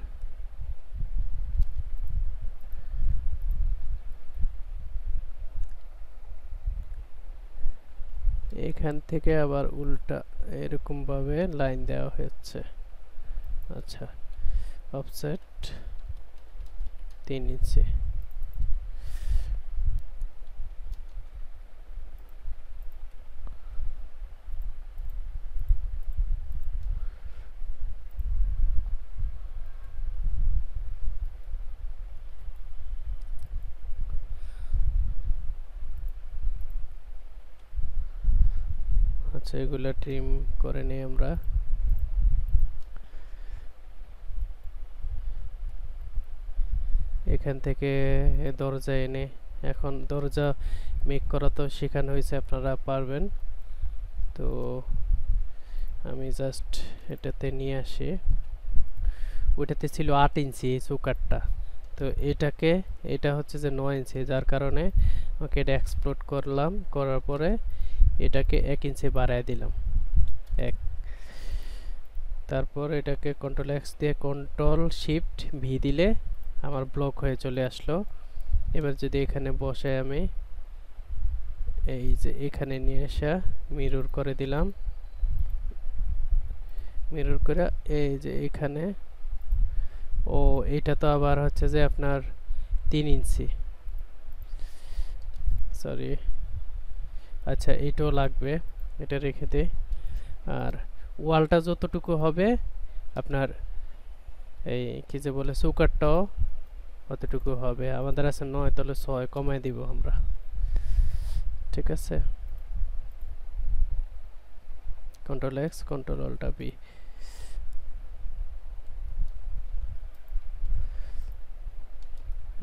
এখান থেকে আবার উল্টা এরকম ভাবে লাইন দেওয়া হচ্ছে। আচ্ছা অফসেট 3 ইঞ্চি। আচ্ছা এগুলো ট্রিম করে নিই আমরা। এখান থেকে দরজা এনে, এখন দরজা মেক করা তো শেখানো হয়েছে, আপনারা পারবেন। তো আমি জাস্ট এটাতে নিয়ে আসি। ওইটাতে ছিল 8 ইঞ্চি এই চৌকাঠটা, তো এটা হচ্ছে যে 9 ইঞ্চি, যার কারণে ওকে এটা এক্সপ্লোড করলাম। করার পরে এটাকে 1 ইঞ্চি বাড়ায় দিলাম, 1। তারপর এটাকে কন্ট্রোল এক্স দিয়ে কন্ট্রোল শিফট ভি দিলে আমার ব্লক হয়ে চলে আসলো। এবার যদি এখানে বসে আমি এই যে এখানে নিয়ে আসা মিরর করে দিলাম, মিরর করে এই যে এখানে, ও এটা তো আবার হচ্ছে যে আপনার 3 ইঞ্চি, সরি, আচ্ছা এইটাও লাগবে, এটা রেখে দে। আর ওয়ালটা যতটুকু হবে আপনার এই কি যে বলে চৌকাঠটাও অতটুকু হবে। আমাদের আছে 9, তাহলে 6 কমায় দিব আমরা, ঠিক আছে। Control X control অল্টা B.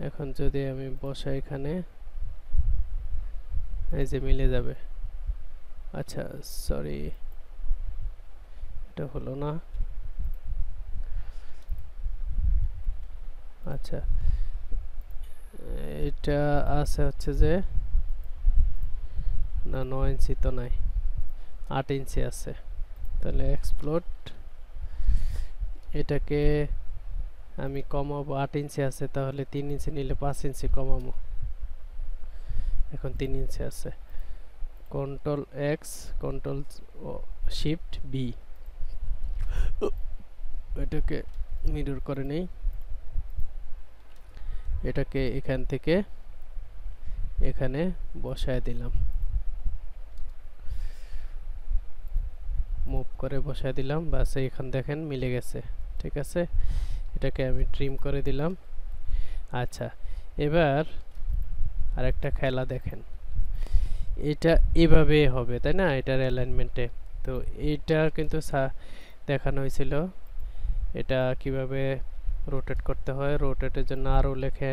এখন যদি আমি বসাই এখানে, এই যে মিলে যাবে। আচ্ছা সরি, এটা হলো না। আচ্ছা এটা আছে হচ্ছে যে না 9 ইঞ্চি তো নাই, 8 ইঞ্চি আছে। তাহলে এক্সপ্লোড, এটাকে আমি কমাবো। 8 ইঞ্চি আছে, তাহলে 3 ইঞ্চি নিলে 5 ইঞ্চি কমাবো। এখন 3 ইঞ্চি আছে। Control X control shift B, এটাকে মিরর করে নেই। এটাকে এখান থেকে এখানে বসায় দিলাম, মুভ করে বসায় দিলাম, বাস এখান দেখেন মিলে গেছে, ঠিক আছে। এটাকে আমি ট্রিম করে দিলাম। আচ্ছা এবার আরেকটা খেলা দেখেন, এটা এভাবে হবে তাই না, এটার অ্যালাইনমেন্টে। তো এটা কিন্তু দেখানো হয়েছিল এটা কিভাবে রোটেট করতে হয়। রোটেটের জন্য আরও লেখে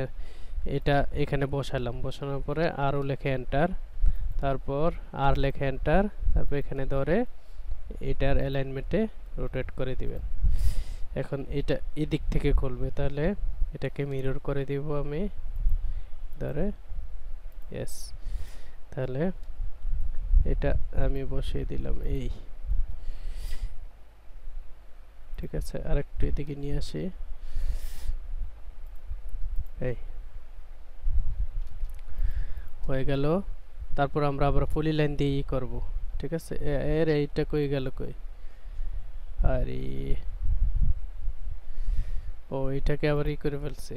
এটা এখানে বসালাম, বসানোর পরে আরও লেখে এন্টার, তারপর আর লেখে এন্টার, তারপর এখানে ধরে এটার অ্যালাইনমেন্টে রোটেট করে দিবেন। এখন এটা এদিক থেকে খুলবে, তাহলে এটাকে মিরর করে দিব আমি, ধরে ইয়েস। তাহলে এটা আমি বসিয়ে দিলাম এই, ঠিক আছে। আরেকটু এদিকে নিয়ে আসি, এই হয়ে গেল। তারপর আমরা আবার পলি লাইন দিয়ে ই করবো, ঠিক আছে। এর এইটা কই গেল, কই, আরে ও এটাকে আবার ই করে ফেলছে।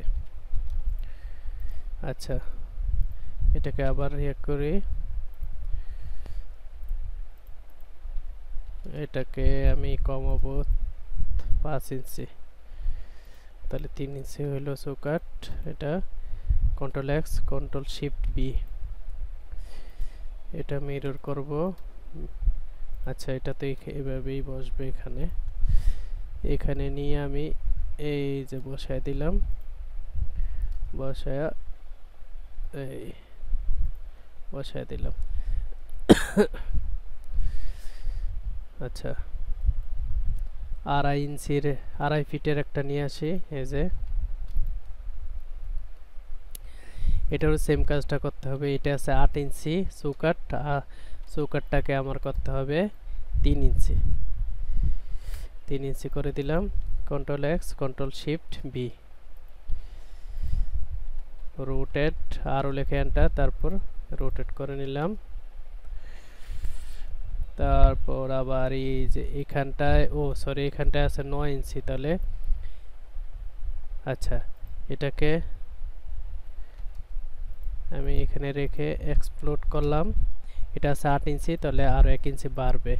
আচ্ছা এটাকে আবার ইয়ে করি, এটাকে আমি কমাবো 5 ইঞ্চি, তাহলে 3 ইঞ্চি হইল চৌকাঠ। এটা control X control shift B, এটা মিরর করব। আচ্ছা এটা তো এইভাবেই বসবে এখানে। এখানে নিয়ে আমি এই যে বসায় দিলাম, বসায়া এই বসায় দিলাম। আচ্ছা 2.5 ইঞ্চির 2.5 ফিটের একটা নিয়ে আসি, এই যে এটারও সেম কাজটা করতে হবে। এটা আছে 8 ইঞ্চি চৌকাঠ, চৌকাঠটাকে আমার করতে হবে 3 ইঞ্চি, 3 ইঞ্চি করে দিলাম। Control X control shift B, rotate আরও লেখে এন্টার, তারপর রোটেট করে নিলাম। তারপর আবার এই যে এখানটায়, ও সরি এখানটায় আছে 9 ইঞ্চি, তাহলে আচ্ছা এটাকে আমি এখানে রেখে এক্সপ্লোড করলাম। এটা আছে 8 ইঞ্চি, তাহলে আরও 1 ইঞ্চি বাড়বে,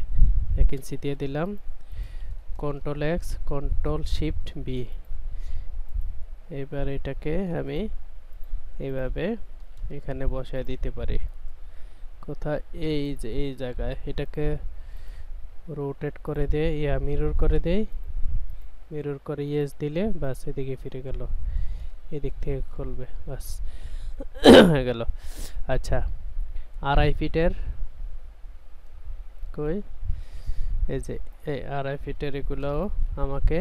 1 ইঞ্চি দিয়ে দিলাম। Control X control shift B, এবার এটাকে আমি এইভাবে এখানে বসায় দিতে পারি। কোথায়, এই যে এই জায়গায়। এটাকে রোটেট করে দেই, মিরর করে দেই, মিরর করে ইয়েস দিলে বাস এদিকে ফিরে গেল, এদিক থেকে খুলবে, বাস হয়ে গেল। আচ্ছা, 2.5 ফিটের কই, এই যে এই 2.5 ফিটের এগুলোও আমাকে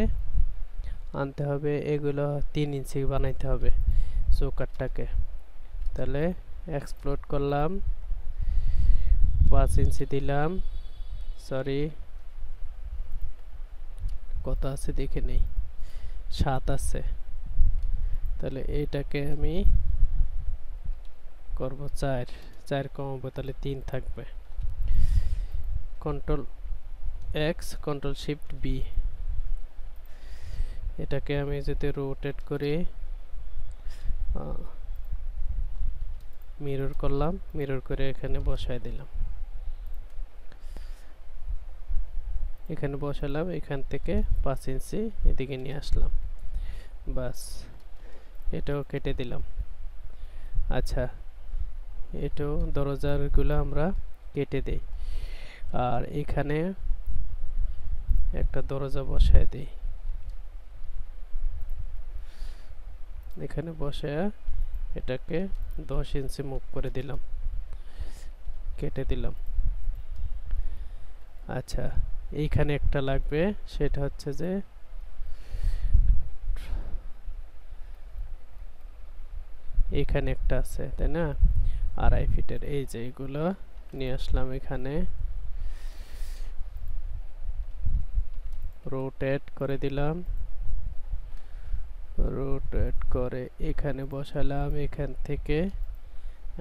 আনতে হবে, এগুলো 3 ইঞ্চি বানাইতে হবে চৌকাঠটাকে। তাহলে এক্সপ্লোড করলাম, 5 ইঞ্চি দিলাম, সরি কত আছে দেখে নেই, 7 আছে। তাহলে এইটাকে আমি করব 4, 4 কমাবো, তাহলে 3 থাকবে। Control X, control shift B, এটাকে আমি যদি রোটেট করি, মিরর করলাম, মিরর করে এখানে বসায় দিলাম, এখানে বসালাম, এখান থেকে 5 ইঞ্চি এদিকে নিয়ে আসলাম, বাস এটাও কেটে দিলাম। আচ্ছা, এটাও দরজারগুলো আমরা কেটে দেই, আর এখানে একটা দরজা বসায় দিই, এখানে বসায় এটাকে 10 ইঞ্চি মুভ করে দিলাম, কেটে দিলাম। আচ্ছা, এইখানে একটা লাগবে, সেটা হচ্ছে যে এইখানে একটা আছে, তাই না, 2.5 ফিটের, এই যে এগুলো নিয়ে আসলাম, এখানে রোটেট করে দিলাম, রোটেট করে এখানে বসালাম, এখান থেকে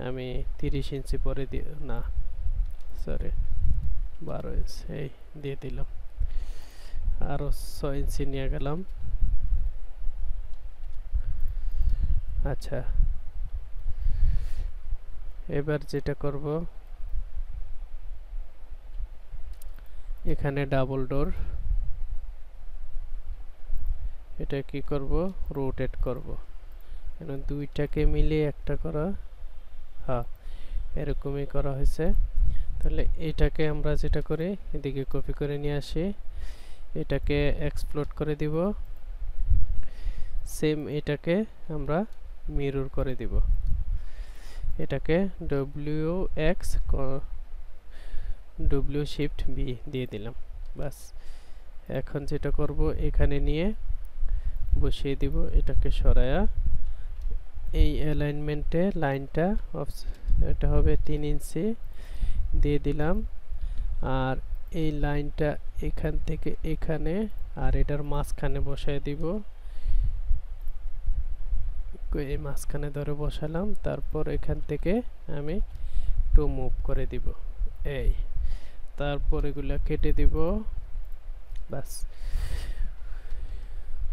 আমি 30 ইঞ্চি পরে না সরি 12 ইঞ্চি এই দিয়ে দিলাম, আরো 6 ইঞ্চি নিয়ে গেলাম। আচ্ছা, এবার যেটা করব, এখানে ডাবল ডোর, এটা কি করব, রোটেট করব, কারণ দুইটাকে মিলিয়ে একটা করা, হ্যাঁ এরকমই করা হয়েছে। তাহলে এটাকে আমরা যেটা করি, এদিকে কপি করে নিয়ে আসি, এটাকে এক্সপ্লোড করে দিব, সেম এটাকে আমরা মিরর করে দিব, এটাকে W X, W shift B দিয়ে দিলাম, বাস। এখন যেটা করব, এখানে নিয়ে বসিয়ে দিব, এটাকে সরায়া এই অ্যালাইনমেন্টে লাইনটা এটা হবে 3 ইঞ্চি দিয়ে দিলাম, আর এই লাইনটা এখান থেকে এখানে, আর এটার মাঝখানে বসায় দিব, এই মাঝখানে ধরে বসালাম, তারপর এখান থেকে আমি একটু মুভ করে দিব, এই তারপর এগুলা কেটে দিব, বাস।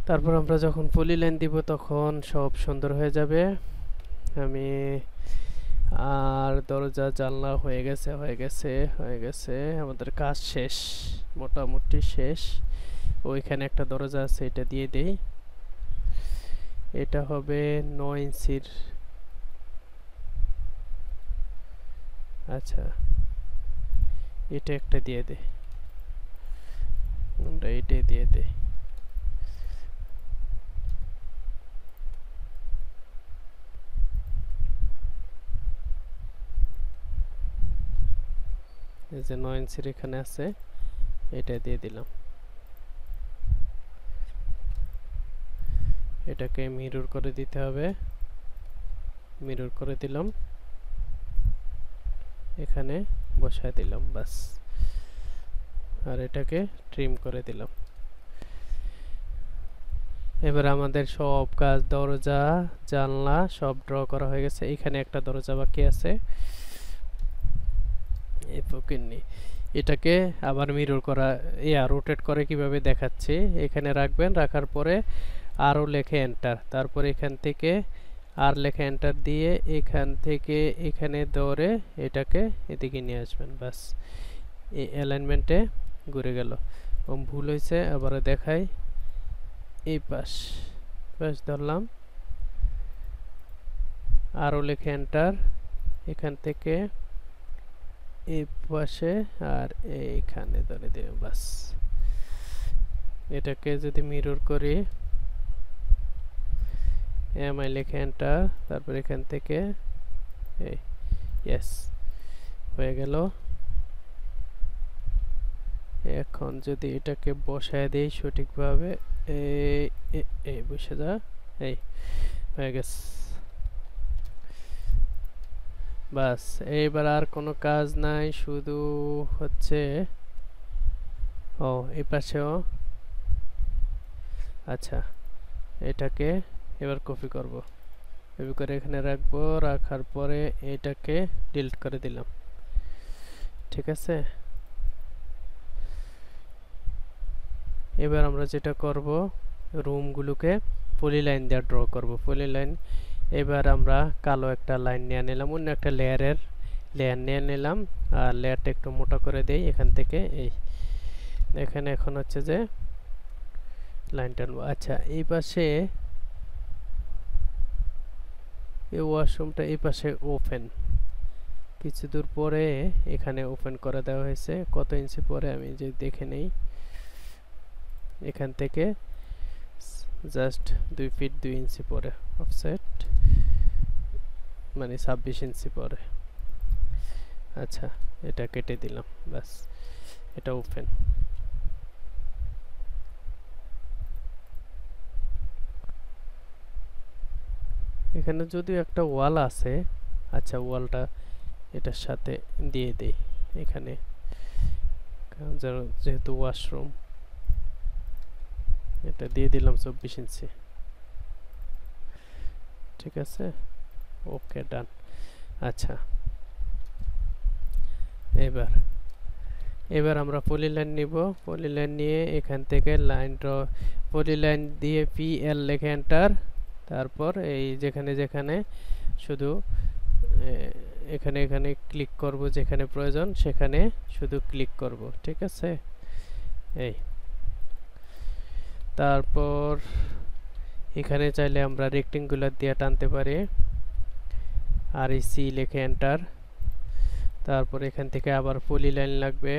তারপর আমরা যখন পলি লাইন দিব তখন সব সুন্দর হয়ে যাবে। আমি আর দরজা জানলা হয়ে গেছে, হয়ে গেছে, হয়ে গেছে, আমাদের কাজ শেষ, মোটামুটি শেষ। ওইখানে একটা দরজা আছে, এটা দিয়ে দেই, এটা হবে 9 ইঞ্চির। আচ্ছা, এটা একটা দিয়ে দে, আমরা এটাই দিয়ে দেই, এই যে 9 ইঞ্চির এখানে আছে, এটা দিয়ে দিলাম, এটাকে মিরর করে দিতে হবে, মিরর করে দিলাম, এখানে বসায় দিলাম, বাস। আর এটাকে ট্রিম করে দিলাম। এবার আমাদের সব কাজ, দরজা জানলা সব ড্র করা হয়ে গেছে। এখানে একটা দরজা বাকি আছে, এই ফকিন্নি, এটাকে আবার মিরর করা, রোটেট করে কিভাবে দেখাচ্ছি। এখানে রাখবেন, রাখার পরে আরও লেখে এন্টার, তারপর এখান থেকে আর লেখে এন্টার দিয়ে এখান থেকে এখানে ধরে এটাকে এদিকে নিয়ে আসবেন, বাস। এই অ্যালাইনমেন্টে ঘুরে গেল। ভুল হয়েছে, আবার দেখাই, এই পাশ পাশ ধরলাম, আরও লেখে এন্টার, এখান থেকে এই পাশে আর এইখানে ধরে দিই বাস। এটাকে যদি মিরর করি, এমআই লিখে এন্টার, তারপর এখান থেকে এই ইয়েস হয়ে গেল। এখন যদি এটাকে বসায় দেই সঠিকভাবে, এই বসে যা, এই হয়ে গেছে বাস। এইবার আর কোনো কাজ নাই, শুধু হচ্ছে ও এই পাশেও। আচ্ছা, এটাকে এবার কপি করব, কপি করে এখানে রাখবো, রাখার পরে এটাকে ডিলিট করে দিলাম। ঠিক আছে, এবার আমরা যেটা করব, রুমগুলোকে পলিলাইন দিয়ে ড্র করব। পলিলাইন, এবার আমরা কালো একটা লাইন নিয়ে নিলাম, অন্য একটা লেয়ার নিয়ে নিলাম, আর লেয়ারটা একটু মোটা করে দেই এখান থেকে। এই এখানে এখন হচ্ছে যে লাইন টানবো। আচ্ছা, এই পাশে এই ওয়াশরুমটা এই পাশে ওপেন, কিছু দূর পরে এখানে ওপেন করে দেওয়া হয়েছে। কত ইঞ্চি পরে আমি যে দেখে নেই, এখান থেকে জাস্ট 2 ফিট 2 ইঞ্চি পরে অফসেট, মানে 26 ইঞ্চি পরে। আচ্ছা, এটা কেটে দিলাম, বাস এটা ওপেন। এখানে যদিও একটা ওয়াল আছে, আচ্ছা ওয়ালটা এটার সাথে দিয়ে দেই এখানে, যেহেতু ওয়াশরুম, এটা দিয়ে দিলাম 24 ইঞ্চি। ঠিক আছে, ওকে ডান। আচ্ছা, এবার আমরা পলিলাইন নিব। পলিলাইন নিয়ে এখান থেকে লাইন ড্র, পলিলাইন দিয়ে পিএল লিখে এন্টার, তারপর এই যেখানে যেখানে শুধু এখানে এখানে ক্লিক করব, যেখানে প্রয়োজন সেখানে শুধু ক্লিক করব। ঠিক আছে, এই তারপর এখানে চাইলে আমরা রেক্টেঙ্গুলার দিয়ে টানতে পারি, আর এই সি লিখে এন্টার। তারপর এখান থেকে আবার পলিলাইন লাগবে।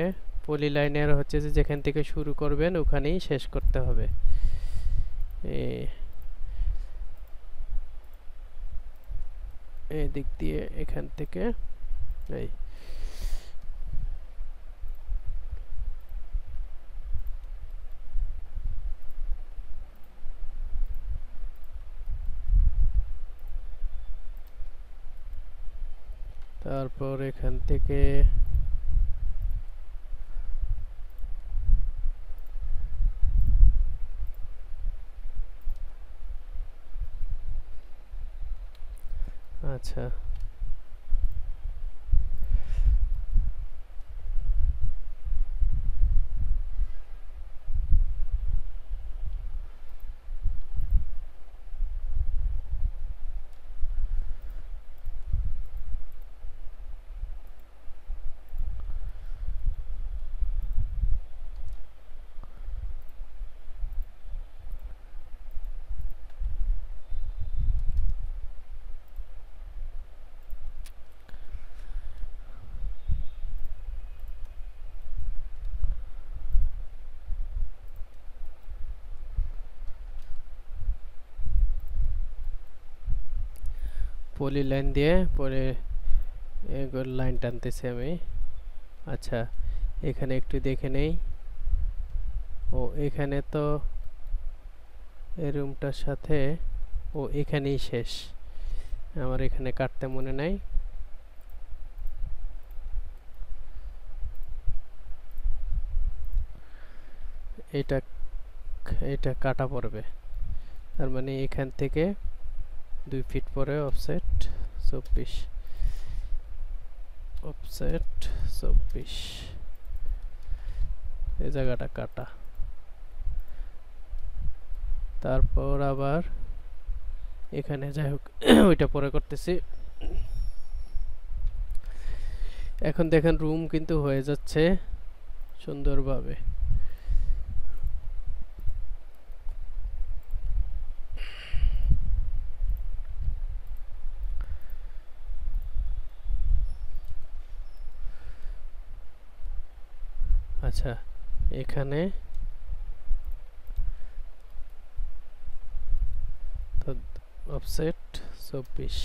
পলিলাইনের হচ্ছে যে যেখান থেকে শুরু করবেন ওখানেই শেষ করতে হবে। এই দিক দিয়ে এখান থেকে এই তারপর এখান থেকে আচ্ছা, পলিলাইন দিয়ে পরে লাইন টানতেছি আমি। আচ্ছা, এখানে একটু দেখে নেই। ও এখানে তো এই রুমটার সাথে, ও এখানেই শেষ, আমার এখানে কাটতে মনে নাই। এটা এটা কাটা পড়বে, তার মানে এখান থেকে 2 ফিট পরে অফসেট 24, অফসেট 24, এই জায়গাটা কাটা। তারপর আবার এখানে যাই হোক ওইটা পরে করতেছি। এখন দেখেন রুম কিন্তু হয়ে যাচ্ছে সুন্দরভাবে। আচ্ছা এখানে তো অফসেট 24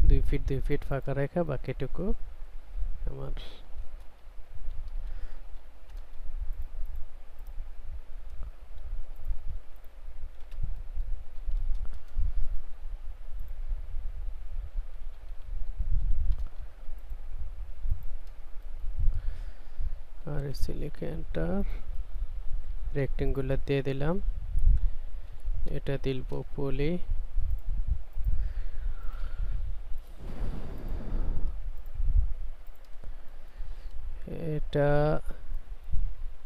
2 ফিট 2 ফিট ফাঁকা রেখা বাকিটুকু আমার আর লিখে এন্টার রেক্টেঙ্গুলার দিয়ে দিলাম এটা দিব পলি এটা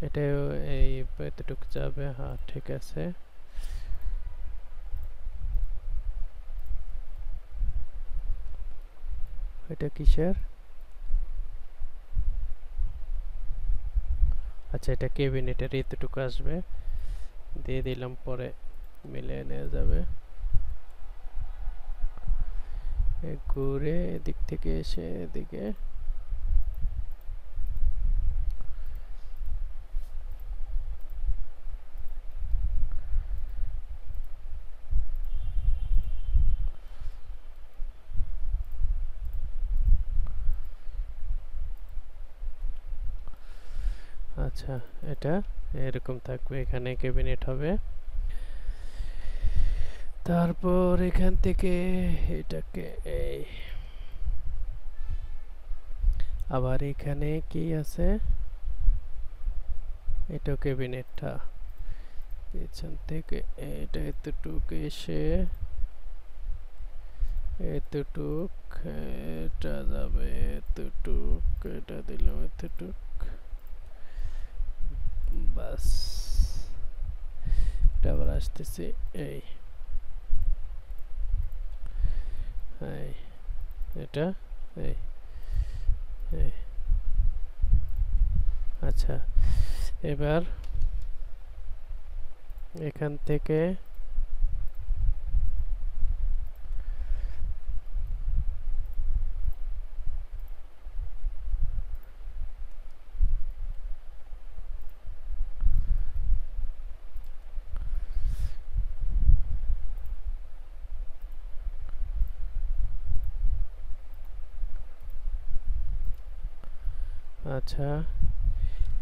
এটা এই এতটুকু যাবে হ্যাঁ ঠিক আছে এটা কিসের আচ্ছা এটা ক্যাবিনেটের এতটুকু আসবে দিয়ে দিলাম পরে মিলিয়ে নেওয়া যাবে ঘুরে এদিক থেকে এসে এদিকে আচ্ছা এটা এরকম থাকবে এখানে ক্যাবিনেট হবে তারপর এখান থেকে এটাকে এই আবার এখানে কি আছে এটা ক্যাবিনেটটা পেছন থেকে এটা এতটুকু এসে এতটুক এটা যাবে এতটুক এটা দিলাম এতটুক বাস এটা আবার আসতেছে এই এটা এই আচ্ছা এবার এখান থেকে আচ্ছা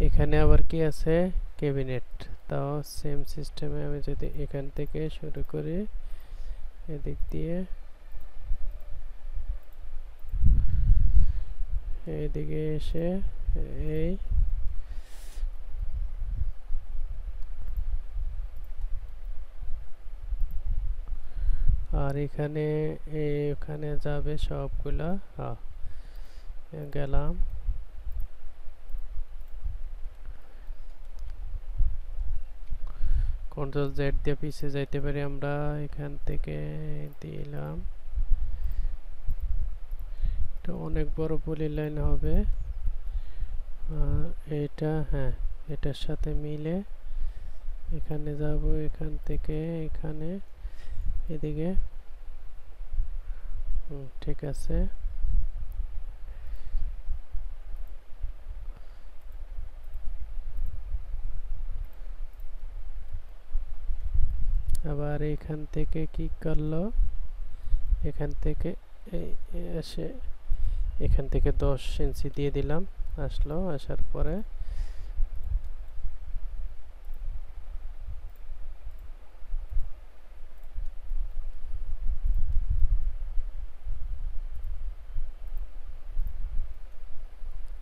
এখানে আবার কি আছে ক্যাবিনেট তাও সেম সিস্টেমে আমি যদি এখান থেকে শুরু করি এদিক দিয়ে এইদিকে এসে এই আর এখানে এখানে যাবে সবগুলা হ্যাঁ গেলাম কন্ট্রোল জেড দিয়ে পিছিয়ে যাইতে পারি আমরা এখান থেকে দিলাম এটা অনেক বড় পলি লাইন হবে আর এটা হ্যাঁ এটার সাথে মিলে এখানে যাব এখান থেকে এখানে এদিকে ঠিক আছে আবার এখান থেকে কি করলো এখান থেকে এসে এখান থেকে 10 ইঞ্চি দিয়ে দিলাম আসলো আসার পরে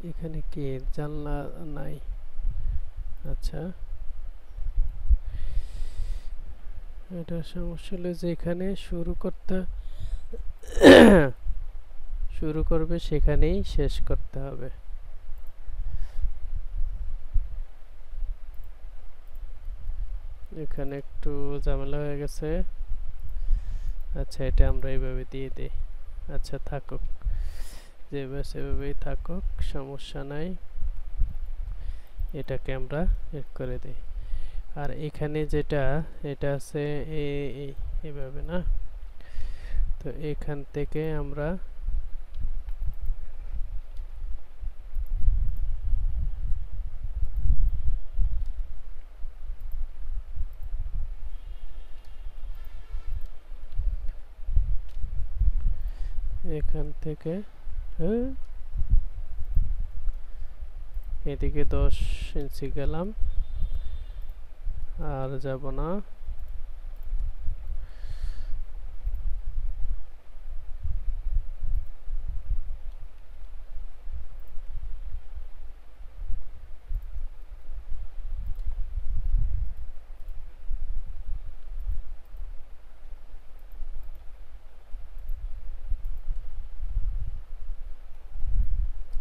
এখানে কি জানলা নাই আচ্ছা এটা সমস্যা হলো যে এখানে শুরু করবে সেখানেই শেষ করতে হবে এখানে একটু ঝামেলা হয়ে গেছে আচ্ছা এটা আমরা এইভাবে দিয়ে দেই আচ্ছা থাকুক যেভাবে সেভাবেই থাকুক সমস্যা নাই এটাকে আমরা করে দিই আর এখানে যেটা এটা আছে এইভাবে না তো এখান থেকে আমরা এখান থেকে এদিকে 10 ইঞ্চি গেলাম, আর যাব না।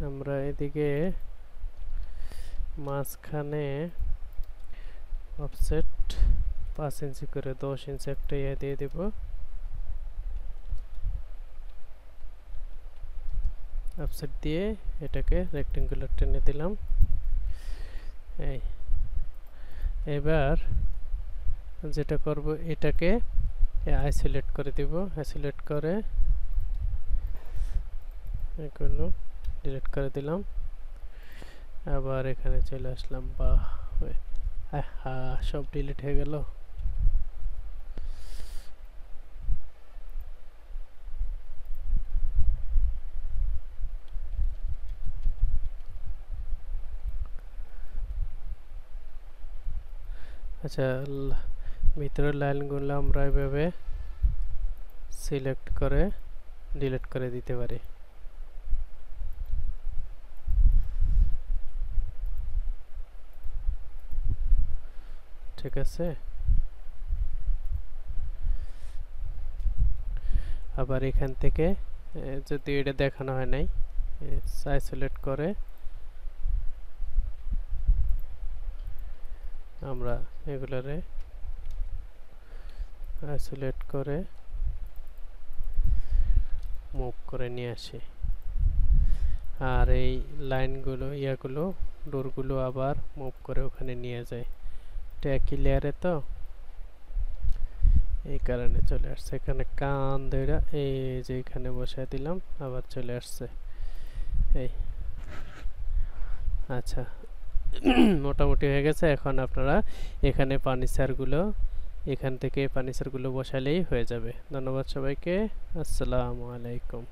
আমরা এদিকে মাঝখানে অফসেট 5 ইঞ্চি করে 10 ইঞ্চি একটা ইয়ে দিয়ে দিব। অফসেট দিয়ে এটাকে রেক্টেঙ্গুলার টেনে দিলাম। এবার যেটা করব, এটাকে আইসোলেট করে দিব। আইসোলেট করে এগুলো ডিলিট করে দিলাম। আবার এখানে চলে আসলাম। বাহ, সব ডিলিট হয়ে গেল। আচ্ছা, ভিতরের লাইনগুলো আমরা এভাবে সিলেক্ট করে ডিলিট করে দিতে পারি। ঠিক আছে। আবার এখান থেকে যদি এটা দেখানো হয় নাই, আইসোলেট করে আমরা এগুলারে আইসোলেট করে মুভ করে নিয়ে আসি। আর এই লাইনগুলো ইয়াগুলো ডোরগুলো আবার মুভ করে ওখানে নিয়ে যায়। এটা একই লেয়ারে তো, এই কারণে চলে আসছে। এখানে কান ধরে এই যে এখানে বসায় দিলাম, আবার চলে আসছে। এই আচ্ছা, মোটামুটি হয়ে গেছে। এখন আপনারা এখানে ফার্নিচারগুলো এখান থেকে ফার্নিচারগুলো বসালেই হয়ে যাবে। ধন্যবাদ সবাইকে। আসসালামু আলাইকুম।